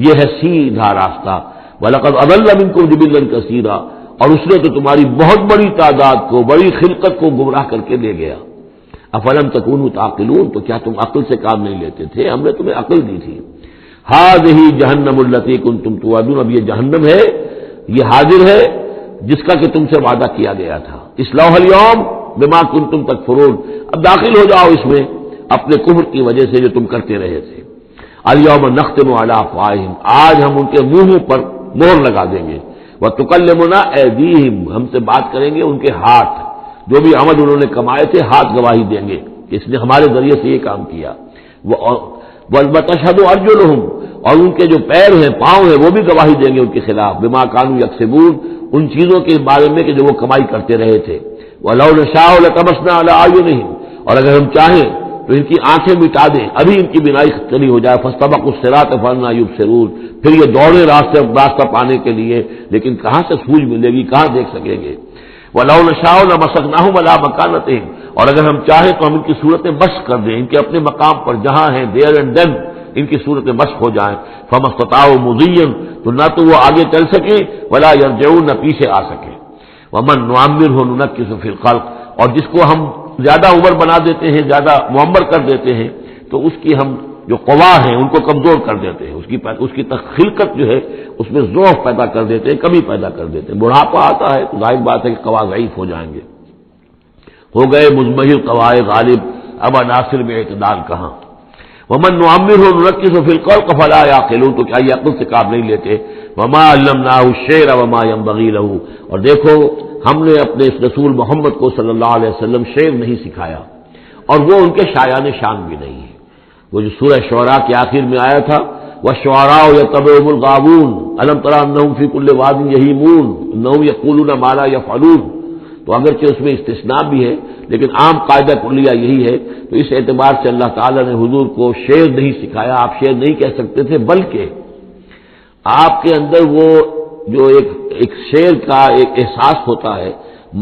یہ ہے سیدھا راستہ۔ وَلَقَدْ أَضَلَّ مِنكُمْ جِبِلًّا كَثِيرًا، اور اس نے تو تمہاری بہت بڑی تعداد کو، بڑی خلقت کو گمراہ کر کے لے گیا۔ افلم تکونوا تعقلون، تو کیا تم عقل سے کام نہیں لیتے تھے؟ ہم نے تمہیں عقل دی تھی۔ ھذِہ جہنم التی کنتم توعدون، اب یہ جہنم ہے، یہ حاضر ہے جس کا کہ تم سے وعدہ کیا گیا تھا۔ اصلوها اليوم بما کنتم تکفرون، اب داخل ہو جاؤ اس میں اپنے کفر کی وجہ سے جو تم کرتے رہے تھے۔ الیوم نختم علی افواہہم، آج ہم ان کے منہوں پر مہر لگا دیں گے۔ وتکلمنا ایدیہم، ہم سے بات کریں گے ان کے ہاتھ، جو بھی عمل انہوں نے کمائے تھے ہاتھ گواہی دیں گے کہ اس نے ہمارے ذریعے سے یہ کام کیا۔ وتشہد ارجلہم، اور ان کے جو پیر ہیں، پاؤں ہیں، وہ بھی گواہی دیں گے ان کے خلاف، بما کانوا یکسبون، ان چیزوں کے بارے میں کہ جو وہ کمائی کرتے رہے تھے۔ وَلَوْ نَشَاءُ لَطَمَسْنَا عَلَىٰ أَعْيُنِهِمْ، اور اگر ہم چاہیں تو ان کی آنکھیں مٹا دیں، ابھی ان کی بینائی چلی ہو جائے۔ فَاسْتَبَقُوا الصِّرَاطَ فَأَنَّىٰ يُبْصِرُونَ، پھر یہ دوڑے راستہ پانے کے لیے، لیکن کہاں سے سوجھ ملے گی، کہاں دیکھ سکیں گے۔ وَلَوْ نَشَاءُ لَمَسَخْنَاهُمْ عَلَىٰ مَكَانَتِهِمْ، اور اگر ہم چاہیں تو ہم ان کی صورتیں مشق کر دیں، ان کے اپنے مقام پر جہاں ہیں دیر اینڈ دین ان کی صورتیں مشق ہو جائیں۔ فَمَا اسْتَطَاعُوا مُضِيًّا، تو نہ تو وہ آگے چل سکیں، وَلَا يَرْجِعُونَ، نہ پیچھے آ سکیں۔ وَمَن نُعَمِّرْهُ نُنَكِّسْهُ فِي الْخَلْقِ، اور جس کو ہم زیادہ عمر بنا دیتے ہیں، زیادہ معمر کر دیتے ہیں، تو اس کی ہم جو قوا ہیں ان کو کمزور کر دیتے ہیں، اس کی خلقت جو ہے اس میں ضعف پیدا کر دیتے ہیں، کمی پیدا کر دیتے ہیں۔ بڑھاپا آتا ہے تو ظاہر بات ہے کہ قوا ضعیف ہو جائیں گے۔ ہو گئے مزمحل قوائے غالب، اب عناصر میں اعتدال کہاں۔ ومن نعمرہ ننکسہ فی الخلق فلا یعقلون، تو کیا یہ عقل سے کام نہیں لیتے۔ وما علمناہ الشعر وما ينبغی لہ، اور دیکھو ہم نے اپنے اس رسول محمد کو صلی اللہ علیہ وسلم شعر نہیں سکھایا، اور وہ ان کے شایان شان بھی نہیں ہے۔ وہ جو سورہ شعراء کے آخر میں آیا تھا، والشعراء یتبعهم الغاوون الم تر انہم فی کل واد یہیمون انہم یقولون ما لا یفعلون، تو اگرچہ اس میں استثناء بھی ہے لیکن عام قاعدہ کلیہ یہی ہے۔ تو اس اعتبار سے اللہ تعالیٰ نے حضور کو شعر نہیں سکھایا، آپ شعر نہیں کہہ سکتے تھے، بلکہ آپ کے اندر وہ جو ایک شعر کا ایک احساس ہوتا ہے،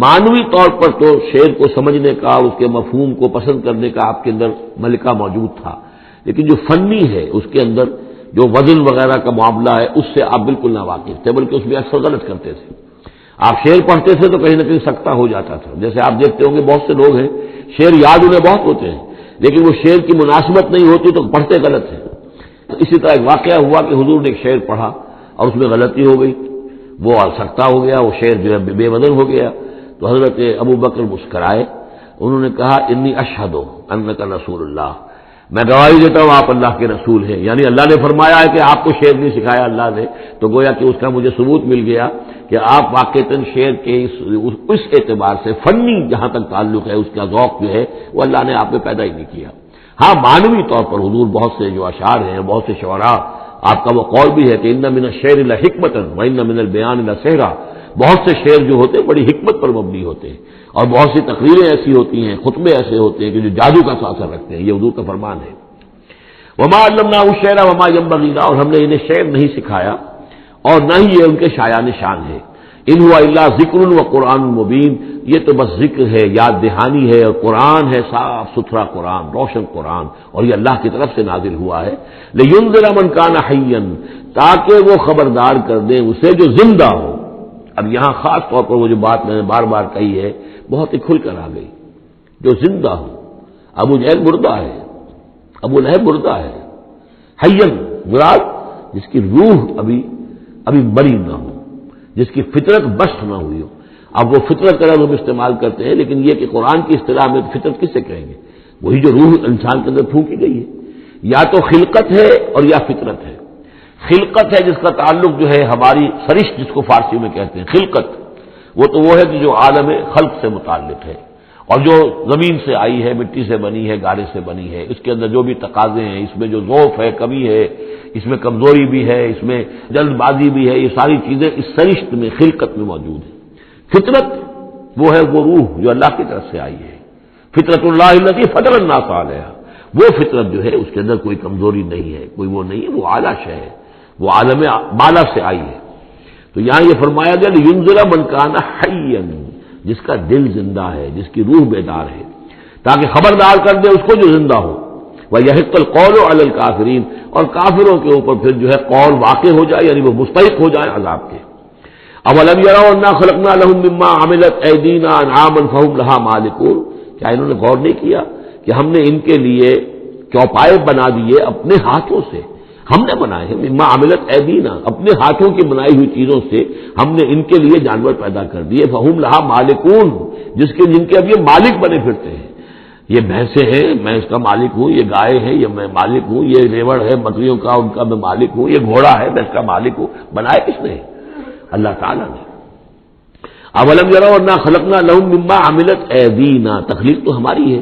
معنوی طور پر تو شعر کو سمجھنے کا، اس کے مفہوم کو پسند کرنے کا آپ کے اندر ملکہ موجود تھا، لیکن جو فنی ہے اس کے اندر جو وزن وغیرہ کا معاملہ ہے اس سے آپ بالکل نہ واقف تھے، بلکہ اس میں اکثر غلط کرتے تھے۔ آپ شعر پڑھتے تھے تو کہیں نہ کہیں سکتہ ہو جاتا تھا، جیسے آپ دیکھتے ہوں گے بہت سے لوگ ہیں شعر یاد انہیں بہت ہوتے ہیں لیکن وہ شعر کی مناسبت نہیں ہوتی تو پڑھتے غلط ہیں۔ تو اسی طرح ایک واقعہ ہوا کہ حضور نے ایک شعر پڑھا اور اس میں غلطی ہو گئی، وہ سکتہ ہو گیا، وہ شعر جو ہے بے وزن ہو گیا۔ تو حضرت ابوبکر مسکرائے، انہوں نے کہا انی اشہد انک رسول اللہ، میں گواہی دیتا ہوں آپ اللہ کے رسول ہیں، یعنی اللہ نے فرمایا ہے کہ آپ کو شعر نہیں سکھایا اللہ نے، تو گویا کہ اس کا مجھے ثبوت مل گیا کہ آپ واقعتاً شعر کے اس اعتبار سے فنی جہاں تک تعلق ہے اس کا ذوق جو ہے وہ اللہ نے آپ میں پیدا ہی نہیں کیا۔ ہاں معنوی طور پر حضور بہت سے جو اشعار ہیں، بہت سے شعراء، آپ کا وہ قول بھی ہے کہ ان من الشعر لحکمۃ وان من البیان لسحرا، بہت سے شعر جو ہوتے ہیں بڑی حکمت پر مبنی ہوتے ہیں، اور بہت سی تقریریں ایسی ہوتی ہیں، خطبے ایسے ہوتے ہیں کہ جو جادو کا اثر رکھتے ہیں، یہ حضور کا فرمان ہے۔ وما علمناہ الشعر وما ينبغی لہ، اور ہم نے انہیں شعر نہیں سکھایا اور نہ ہی یہ ان کے شایان شان ہے۔ ان هو الا ذکر و قرآن مبین، یہ تو بس ذکر ہے، یاد دہانی ہے، اور قرآن ہے، صاف ستھرا قرآن، روشن قرآن، اور یہ اللہ کی طرف سے نازل ہوا ہے۔ لینذر من کان حیا، تاکہ وہ خبردار کر دیں اسے جو زندہ ہو۔ اب یہاں خاص طور پر وہ جو بات میں نے بار بار کہی ہے بہت ہی کھل کر آ گئی، جو زندہ ہو۔ ابو جہل مردہ ہے، ابو لہب مردہ ہے، حیا مراد جس کی روح ابھی مری نہ ہو، جس کی فطرت بست نہ ہوئی ہو۔ اب وہ فطرت کا لفظ ہم استعمال کرتے ہیں، لیکن یہ کہ قرآن کی اصطلاح میں فطرت کس سے کہیں گے؟ وہی جو روح انسان کے اندر پھونکی گئی ہے، یا تو خلقت ہے اور یا فطرت ہے۔ خلقت ہے جس کا تعلق جو ہے ہماری سرشت جس کو فارسی میں کہتے ہیں خلقت، وہ ہے کہ جو عالم خلق سے متعلق ہے اور جو زمین سے آئی ہے، مٹی سے بنی ہے، گارے سے بنی ہے، اس کے اندر جو بھی تقاضے ہیں، اس میں جو ضعف ہے، کمی ہے، اس میں کمزوری بھی ہے، اس میں جلد بازی بھی ہے، یہ ساری چیزیں اس سرشت میں خلقت میں موجود ہیں۔ فطرت وہ ہے وہ روح جو اللہ کی طرف سے آئی ہے، فطرت اللہ التی فطر الناس علیہا، وہ فطرت جو ہے اس کے اندر کوئی کمزوری نہیں ہے، کوئی وہ نہیں ہے، وہ اعلیٰ شے ہے، وہ عالم بالا سے آئی ہے۔ تو یہاں یہ فرمایا گیا لینذر من کان حیا، جس کا دل زندہ ہے، جس کی روح بیدار ہے، تاکہ خبردار کر دے اس کو جو زندہ ہو، وَيَحِقَّ الْقَوْلُ عَلَى الْكَافِرِينَ، اور کافروں کے اوپر پھر جو ہے قول واقع ہو جائے، یعنی وہ مستحق ہو جائے عذاب کے۔ اولم یروا انا خلقنا لهم مما عملت ایدینا انعاما فهم لها مالکون، کیا انہوں نے غور نہیں کیا کہ ہم نے ان کے لیے چوپائے بنا دیے اپنے ہاتھوں سے، ہم نے بنائے ہیں، مما عملت ایدینا، اپنے ہاتھوں کی بنائی ہوئی چیزوں سے ہم نے ان کے لیے جانور پیدا کر دیے، فهم لها مالکون، جن کے اب یہ مالک بنے پھرتے ہیں۔ یہ بھینسیں ہیں، میں اس کا مالک ہوں، یہ گائے ہیں، یہ میں مالک ہوں، یہ ریوڑ ہے بکریوں کا، ان کا میں مالک ہوں، یہ گھوڑا ہے، میں اس کا مالک ہوں۔ بنائے کس نے؟ اللہ تعالیٰ نے۔ اولم یروا انا خلقنا لهم مما عملت ایدینا، تخلیق تو ہماری ہے،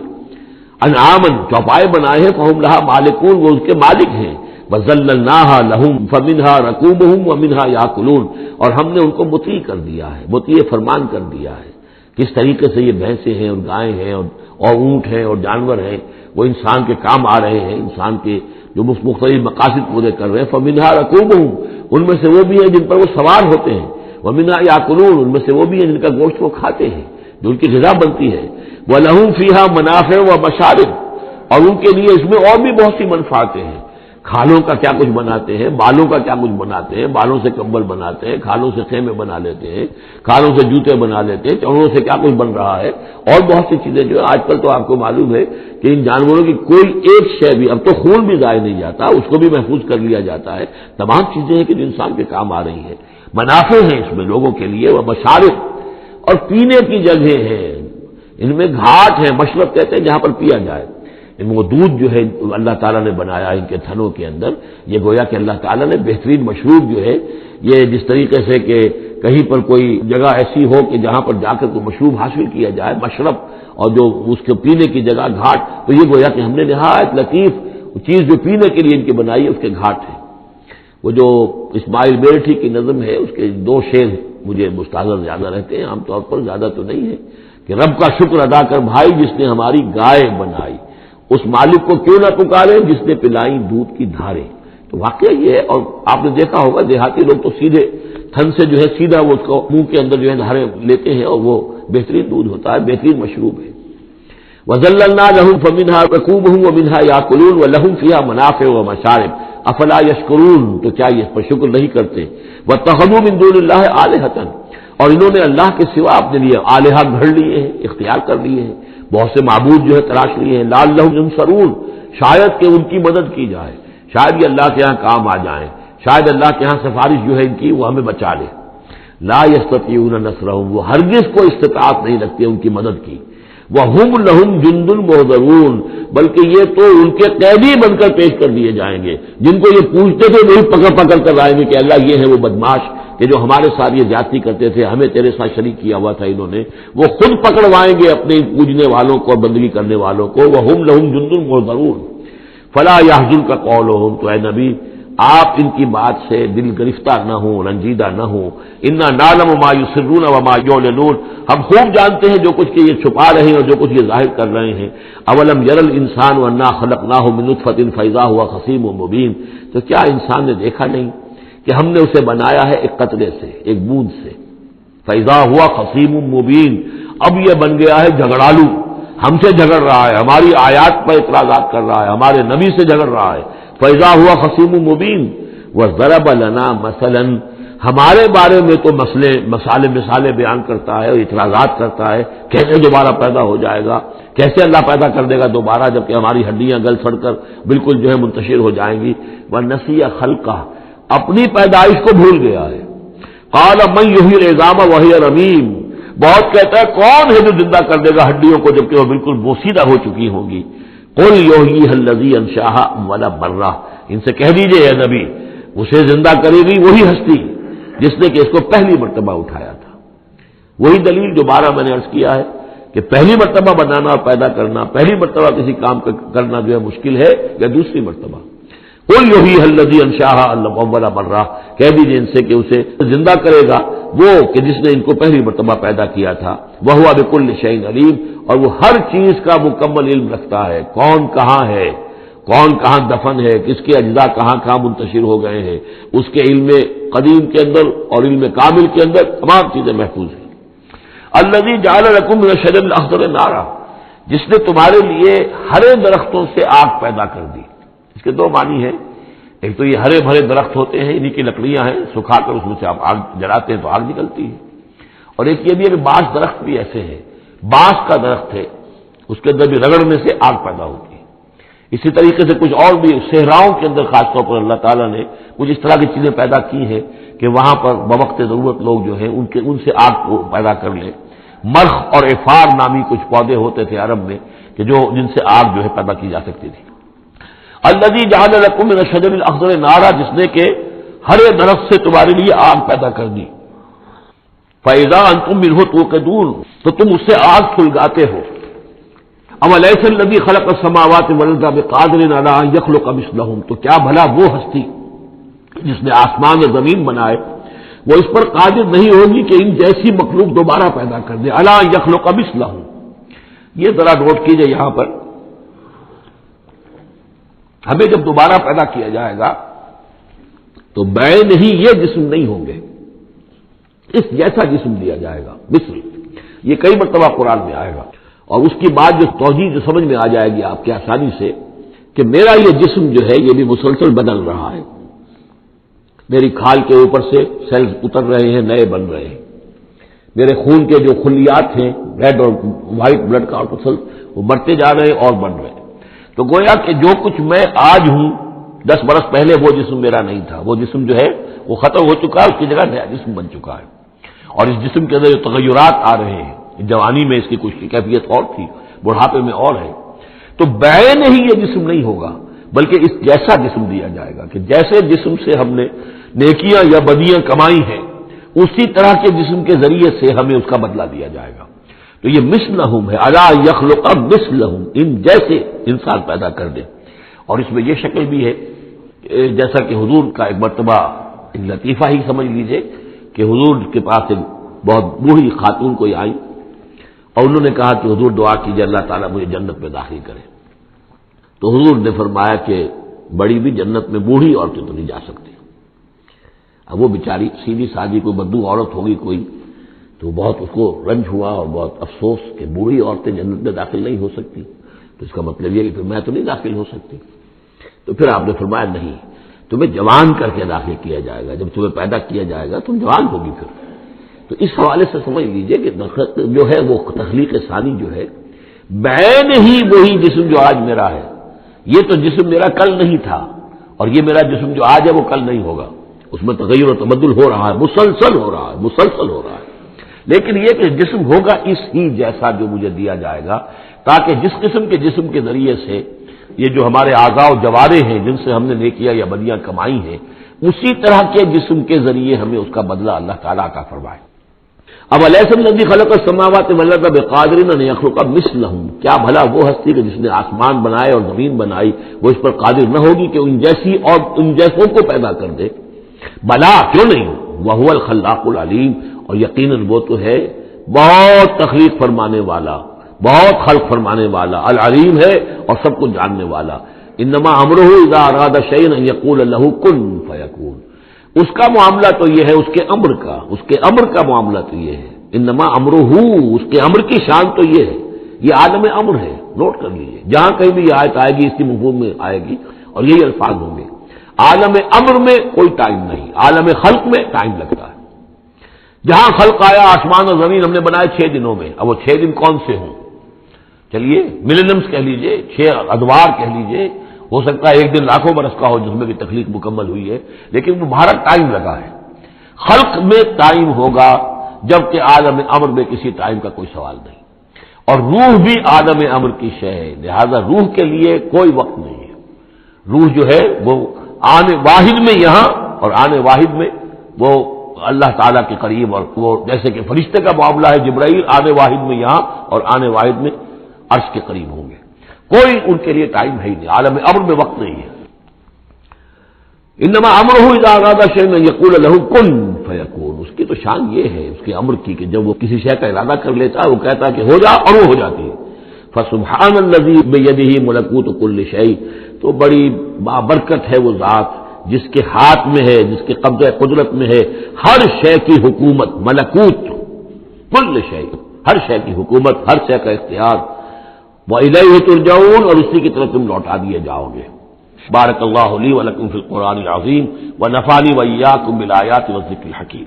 انعامن، چوپائے بنائے ہیں، فهم لها مالکون، وہ اس کے مالک ہیں، وذللناها لهم فمنها ركوبهم ومنها ياكلون، اور ہم نے ان کو مطیع کر دیا ہے، مطیع فرمان کر دیا ہے۔ کس طریقے سے یہ بھینسیں ہیں اور گائے ہیں اور اونٹ ہیں اور جانور ہیں، وہ انسان کے کام آ رہے ہیں، انسان کے جو مختلف مقاصد پورے کر رہے ہیں۔ فمنها ركوبهم، ان میں سے وہ بھی ہیں جن پر وہ سوار ہوتے ہیں، ومنها ياكلون، ان میں سے وہ بھی ہیں جن کا گوشت وہ کھاتے ہیں، جو ان کی غذا بنتی ہے۔ وَلَهُمْ فِيهَا مَنَافِعُ وَمَشَارِبُ، اور ان کے لیے اس میں اور بھی بہت سی منفعتیں ہیں، کھالوں کا کیا کچھ بناتے ہیں، بالوں کا کیا کچھ بناتے ہیں، بالوں سے کمبل بناتے ہیں، کھالوں سے خیمے بنا لیتے ہیں، کھالوں سے جوتے بنا لیتے ہیں، چمڑوں سے کیا کچھ بن رہا ہے، اور بہت سی چیزیں جو ہے آج کل تو آپ کو معلوم ہے کہ ان جانوروں کی کوئی ایک شے بھی، اب تو خون بھی ضائع نہیں جاتا، اس کو بھی محفوظ کر لیا جاتا ہے، تمام چیزیں ہیں کہ جو انسان کے کام آ رہی ہیں، منافع ہیں اس میں لوگوں کے لیے، وہ مشارب، اور پینے کی جگہیں ہیں، ان میں گھاٹ ہیں، مشرب کہتے ہیں جہاں پر پیا جائے، ان وہ دودھ جو ہے اللہ تعالیٰ نے بنایا ان کے تھنوں کے اندر، یہ گویا کہ اللہ تعالیٰ نے بہترین مشروب جو ہے، یہ جس طریقے سے کہ کہیں پر کوئی جگہ ایسی ہو کہ جہاں پر جا کر کوئی مشروب حاصل کیا جائے، مشرب، اور جو اس کے پینے کی جگہ گھاٹ، تو یہ گویا کہ ہم نے نہایت لطیف چیز جو پینے کے لیے ان کی بنائی ہے اس کے گھاٹ ہیں۔ وہ جو اسماعیل بیرٹھی کی نظم ہے، اس کے دو شعر مجھے مستحضر زیادہ رہتے ہیں، عام طور پر زیادہ تو نہیں ہے، کہ رب کا شکر ادا کر بھائی جس نے ہماری گائے بنائی، اس مالک کو کیوں نہ پکارے جس نے پلائی دودھ کی دھاریں۔ تو واقعہ یہ ہے، اور آپ نے دیکھا ہوگا دیہاتی لوگ تو سیدھے تھن سے جو ہے سیدھا وہ اس کو منہ کے اندر جو ہے دھاریں لیتے ہیں، اور وہ بہترین دودھ ہوتا ہے، بہترین مشروب ہے۔ وَذَلَّلْنَا لَهُمْ فَمِنْهَا رَكُوبُهُمْ وَمِنْهَا يَأْكُلُونَ وَلَهُمْ فِيهَا مَنَافِعُ وَمَشَارِبُ أَفَلَا يَشْكُرُونَ، تو کیا یہ اس پر شکر نہیں کرتے؟ وَاتَّخَذُوا مِن دُونِ اللَّهِ آلِهَةً، اور انہوں نے اللہ کے سوا اپنے لیے آلہہ گھڑ لیے ہیں، اختیار کر لیے ہیں، بہت سے معبود جو ہے تلاش لیے ہیں، لعلہم ینصرون، شاید کہ ان کی مدد کی جائے، شاید یہ اللہ کے ہاں کام آ جائیں، شاید اللہ کے ہاں سفارش جو ہے ان کی وہ ہمیں بچا لے۔ لا یستطیعون نصرہم، وہ ہرگز کو استطاعت نہیں رکھتے ان کی مدد کی۔ وہم لہم جند محضرون، بلکہ یہ تو ان کے قیدی بن کر پیش کر دیے جائیں گے، جن کو یہ پوچھتے تھے وہی پکڑ پکڑ کر آئیں گے کہ اللہ یہ ہے وہ بدماش کہ جو ہمارے ساتھ یہ زیادتی کرتے تھے، ہمیں تیرے ساتھ شریک کیا ہوا تھا انہوں نے، وہ خود پکڑوائیں گے اپنے پوجنے والوں کو اور بندگی کرنے والوں کو۔ وہم لہم جند محضرون فلا يحزنک قولہم، تو اے نبی آپ ان کی بات سے دل گرفتار نہ ہوں، رنجیدہ نہ ہوں۔ انا نعلم ما یسرون وما یعلنون، ہم خوب جانتے ہیں جو کچھ کہ یہ چھپا رہے ہیں اور جو کچھ یہ ظاہر کر رہے ہیں۔ اولم یر الانسان انا خلقناہ من نطفۃ فاذا هو خصیم مبین، تو کیا انسان نے دیکھا نہیں کہ ہم نے اسے بنایا ہے ایک قطرے سے، ایک بوند سے، فاذا هو خصیم مبین، اب یہ بن گیا ہے جھگڑالو، ہم سے جھگڑ رہا ہے، ہماری آیات پر اعتراضات کر رہا ہے، ہمارے نبی سے جھگڑ رہا ہے۔ فَإِذَا هُوَ خَصِيمٌ مُّبِينٌ وَضَرَبَ لَنَا مَثَلًا، ہمارے بارے میں تو مثالیں بیان کرتا ہے اور اعتراضات کرتا ہے، کیسے دوبارہ پیدا ہو جائے گا، کیسے اللہ پیدا کر دے گا دوبارہ جبکہ ہماری ہڈیاں گل سڑ کر بالکل جو ہے منتشر ہو جائیں گی۔ وَنَسِيَ خَلْقَهُ، اپنی پیدائش کو بھول گیا ہے۔ قَالَ مَن يُحْيِي الْعِظَامَ وَهِيَ رَمِيمٌ، بہت کہتا ہے کون ہے جو زندہ کر دے گا ہڈیوں کو جبکہ وہ بالکل بوسیدہ ہو چکی ہوں گی۔ قل یحییھا الذی انشأھا اول مرہ، ان سے کہہ دیجئے اے نبی اسے زندہ کرے گی وہی ہستی جس نے کہ اس کو پہلی مرتبہ اٹھایا تھا۔ وہی دلیل جو بارہ میں نے عرض کیا ہے کہ پہلی مرتبہ بنانا اور پیدا کرنا، پہلی مرتبہ کسی کام کرنا جو ہے مشکل ہے یا دوسری مرتبہ۔ قل یحییھا الذی انشأھا اول مرہ، کہہ دیجئے ان سے کہ اسے زندہ کرے گا وہ کہ جس نے ان کو پہلی مرتبہ پیدا کیا تھا، وَهُوَ بِكُلِّ شَيْءٍ عَلِيمٌ، اور وہ ہر چیز کا مکمل علم رکھتا ہے، کون کہاں ہے، کون کہاں دفن ہے، کس کے اجزاء کہاں کہاں منتشر ہو گئے ہیں، اس کے علم قدیم کے اندر اور علم کامل کے اندر تمام چیزیں محفوظ ہیں۔ الذی جعل لکم من الشجر الاخضر نارا، جس نے تمہارے لیے ہرے درختوں سے آگ پیدا کر دی۔ اس کے دو معنی ہیں، ایک تو یہ ہرے بھرے درخت ہوتے ہیں، انہی کی لکڑیاں ہیں، سکھا کر اس میں سے آپ آگ جلاتے ہیں تو آگ نکلتی ہے، اور ایک یہ بھی ہے کہ بانس درخت بھی ایسے ہیں، بانس کا درخت ہے، اس کے اندر بھی رگڑنے سے آگ پیدا ہوتی ہے۔ اسی طریقے سے کچھ اور بھی صحراؤں کے اندر خاص طور پر اللہ تعالیٰ نے کچھ اس طرح کی چیزیں پیدا کی ہیں کہ وہاں پر بوقت ضرورت لوگ جو ہیں ان سے آگ کو پیدا کر لیں۔ مرخ اور افار نامی کچھ پودے ہوتے تھے عرب میں کہ جن سے آگ جو ہے پیدا کی جا سکتی تھی۔ الذی جعل لکم من الشجر الاخضر نارا، جس نے کہ ہرے درخت سے تمہارے لیے آگ پیدا کر دی۔ فاذا انتم منہ توقدون، تو تم اس سے آگ سلگاتے ہو۔ اولیس الذی خلق السماوات والارض بقادر علی ان یخلق مثلہم، تو کیا بھلا وہ ہستی جس نے آسمان اور زمین بنائے وہ اس پر قادر نہیں ہوگی کہ ان جیسی مخلوق دوبارہ پیدا کر دے، الا ان یخلق مثلہم۔ یہ ذرا نوٹ کیجئے یہاں پر، ہمیں جب دوبارہ پیدا کیا جائے گا تو بین ہی یہ جسم نہیں ہوں گے، اس جیسا جسم دیا جائے گا، مثل، یہ کئی مرتبہ قرآن میں آئے گا، اور اس کی بات جو توجیہ جو سمجھ میں آ جائے گی آپ کے آسانی سے کہ میرا یہ جسم جو ہے یہ بھی مسلسل بدل رہا ہے، میری کھال کے اوپر سے سیلز اتر رہے ہیں، نئے بن رہے ہیں، میرے خون کے جو خلیات ہیں ریڈ اور وائٹ بلڈ کارپسل وہ بڑھتے جا رہے ہیں اور بن رہے ہیں۔ تو گویا کہ جو کچھ میں آج ہوں 10 برس پہلے وہ جسم میرا نہیں تھا، وہ جسم جو ہے وہ ختم ہو چکا ہے، اس کی جگہ نیا جسم بن چکا ہے، اور اس جسم کے اندر جو تغیرات آ رہے ہیں، جوانی میں اس کی کچھ کیفیت اور تھی، بڑھاپے میں اور ہے، تو بین ہی یہ جسم نہیں ہوگا بلکہ اس جیسا جسم دیا جائے گا کہ جیسے جسم سے ہم نے نیکیاں یا بدیاں کمائی ہیں اسی طرح کے جسم کے ذریعے سے ہمیں اس کا بدلہ دیا جائے گا۔ تو یہ مثلہم ہے، الا یخلق مثلہم، ان جیسے انسان پیدا کر دے۔ اور اس میں یہ شکل بھی ہے جیسا کہ حضور کا ایک مرتبہ ایک لطیفہ ہی سمجھ لیجئے کہ حضور کے پاس ایک بہت بوڑھی خاتون کوئی آئی اور انہوں نے کہا کہ حضور دعا کیجئے اللہ تعالیٰ مجھے جنت میں داخل کرے۔ تو حضور نے فرمایا کہ بڑی بھی جنت میں بوڑھی عورتیں تو نہیں جا سکتی۔ اب وہ بیچاری سیدھی سادی کوئی بدو عورت ہوگی کوئی، تو بہت اس کو رنج ہوا اور بہت افسوس کہ بوڑھی عورتیں جنت میں داخل نہیں ہو سکتی، تو اس کا مطلب یہ کہ پھر میں تو نہیں داخل ہو سکتی۔ تو پھر آپ نے فرمایا نہیں، تمہیں جوان کر کے داخل کیا جائے گا، جب تمہیں پیدا کیا جائے گا تم جوان ہوگی پھر۔ تو اس حوالے سے سمجھ لیجئے کہ جو ہے وہ تخلیق ثانی جو ہے بین ہی وہی جسم جو آج میرا ہے، یہ تو جسم میرا کل نہیں تھا، اور یہ میرا جسم جو آج ہے وہ کل نہیں ہوگا، اس میں تغیر و تبدل ہو رہا ہے، مسلسل ہو رہا ہے، مسلسل ہو رہا ہے۔ لیکن یہ کہ جسم ہوگا اس ہی جیسا جو مجھے دیا جائے گا، تاکہ جس قسم کے جسم کے ذریعے سے یہ جو ہمارے اعضاء و جوارے ہیں جن سے ہم نے نیکیاں یا بدیاں کمائی ہیں، اسی طرح کے جسم کے ذریعے ہمیں اس کا بدلہ اللہ تعالیٰ عطا فرمائے۔ اب الیس الذی خلق السماوات والارض بقادر ان یخلق مثلہم، کیا بھلا وہ ہستی کہ جس نے آسمان بنائے اور زمین بنائی وہ اس پر قادر نہ ہوگی کہ ان جیسی اور ان جیسوں کو پیدا کر دے؟ بلا، کیوں نہیں، وہو الخلاق العلیم، اور یقیناً وہ تو ہے بہت تخلیق فرمانے والا، بہت خلق فرمانے والا، العلیم ہے اور سب کو جاننے والا۔ انما امرہ اذا اراد شیئا ان یقول له کن فیکون، اس کا معاملہ تو یہ ہے، اس کے امر کا معاملہ تو یہ ہے، انما امرہ، اس کے امر کی شان تو یہ ہے، یہ عالم امر ہے، نوٹ کر لیجیے، جہاں کہیں بھی یہ آیت آئے گی اس کی مفہوم میں آئے گی اور یہی الفاظ ہوں گے۔ عالم امر میں کوئی ٹائم نہیں، عالم خلق میں ٹائم لگتا ہے۔ جہاں خلق آیا آسمان اور زمین ہم نے بنائے 6 دنوں میں، اب وہ 6 دن کون سے ہوں؟ چلیے ملینمز کہہ لیجئے، 6 ادوار کہہ لیجئے، ہو سکتا ہے ایک دن لاکھوں برس کا ہو جس میں بھی تخلیق مکمل ہوئی ہے، لیکن وہ بھارت ٹائم لگا ہے۔ خلق میں ٹائم ہوگا جبکہ عالم امر میں کسی ٹائم کا کوئی سوال نہیں، اور روح بھی عالم امر کی شے ہے، لہذا روح کے لیے کوئی وقت نہیں ہے۔ روح جو ہے وہ آنے واحد میں یہاں اور آنے واحد میں وہ اللہ تعالیٰ کے قریب، اور وہ جیسے کہ فرشتے کا معاملہ ہے، جبرائیل آنے واحد میں یہاں اور آنے واحد میں عرش کے قریب ہوں گے، کوئی ان کے لیے ٹائم ہے ہی نہیں، عالم امر میں وقت نہیں ہے۔ انما امرہ اذا اراد شیئا یقول له کن فیکون، اس کی تو شان یہ ہے اس کے امر کی کہ جب وہ کسی شے کا ارادہ کر لیتا ہے وہ کہتا ہے کہ ہو جا اور وہ ہو جاتی ہے۔ فسبحان الذی بیدہ ملکوت کل شیء، تو بڑی بابرکت ہے وہ ذات جس کے ہاتھ میں ہے، جس کے قبضہ قدرت میں ہے ہر شے کی حکومت، ملکوت کل شیء، ہر شے کی حکومت، ہر شے کا اختیار۔ وَإِلَيْهِ تُرْجَعُونَ، اور اسی کی طرف تم لوٹا دیے جاؤ گے۔ بارک اللہ لی ولکم فی القرآن العظیم ونفعنی وإیاکم بالآیات والذکر الحکیم۔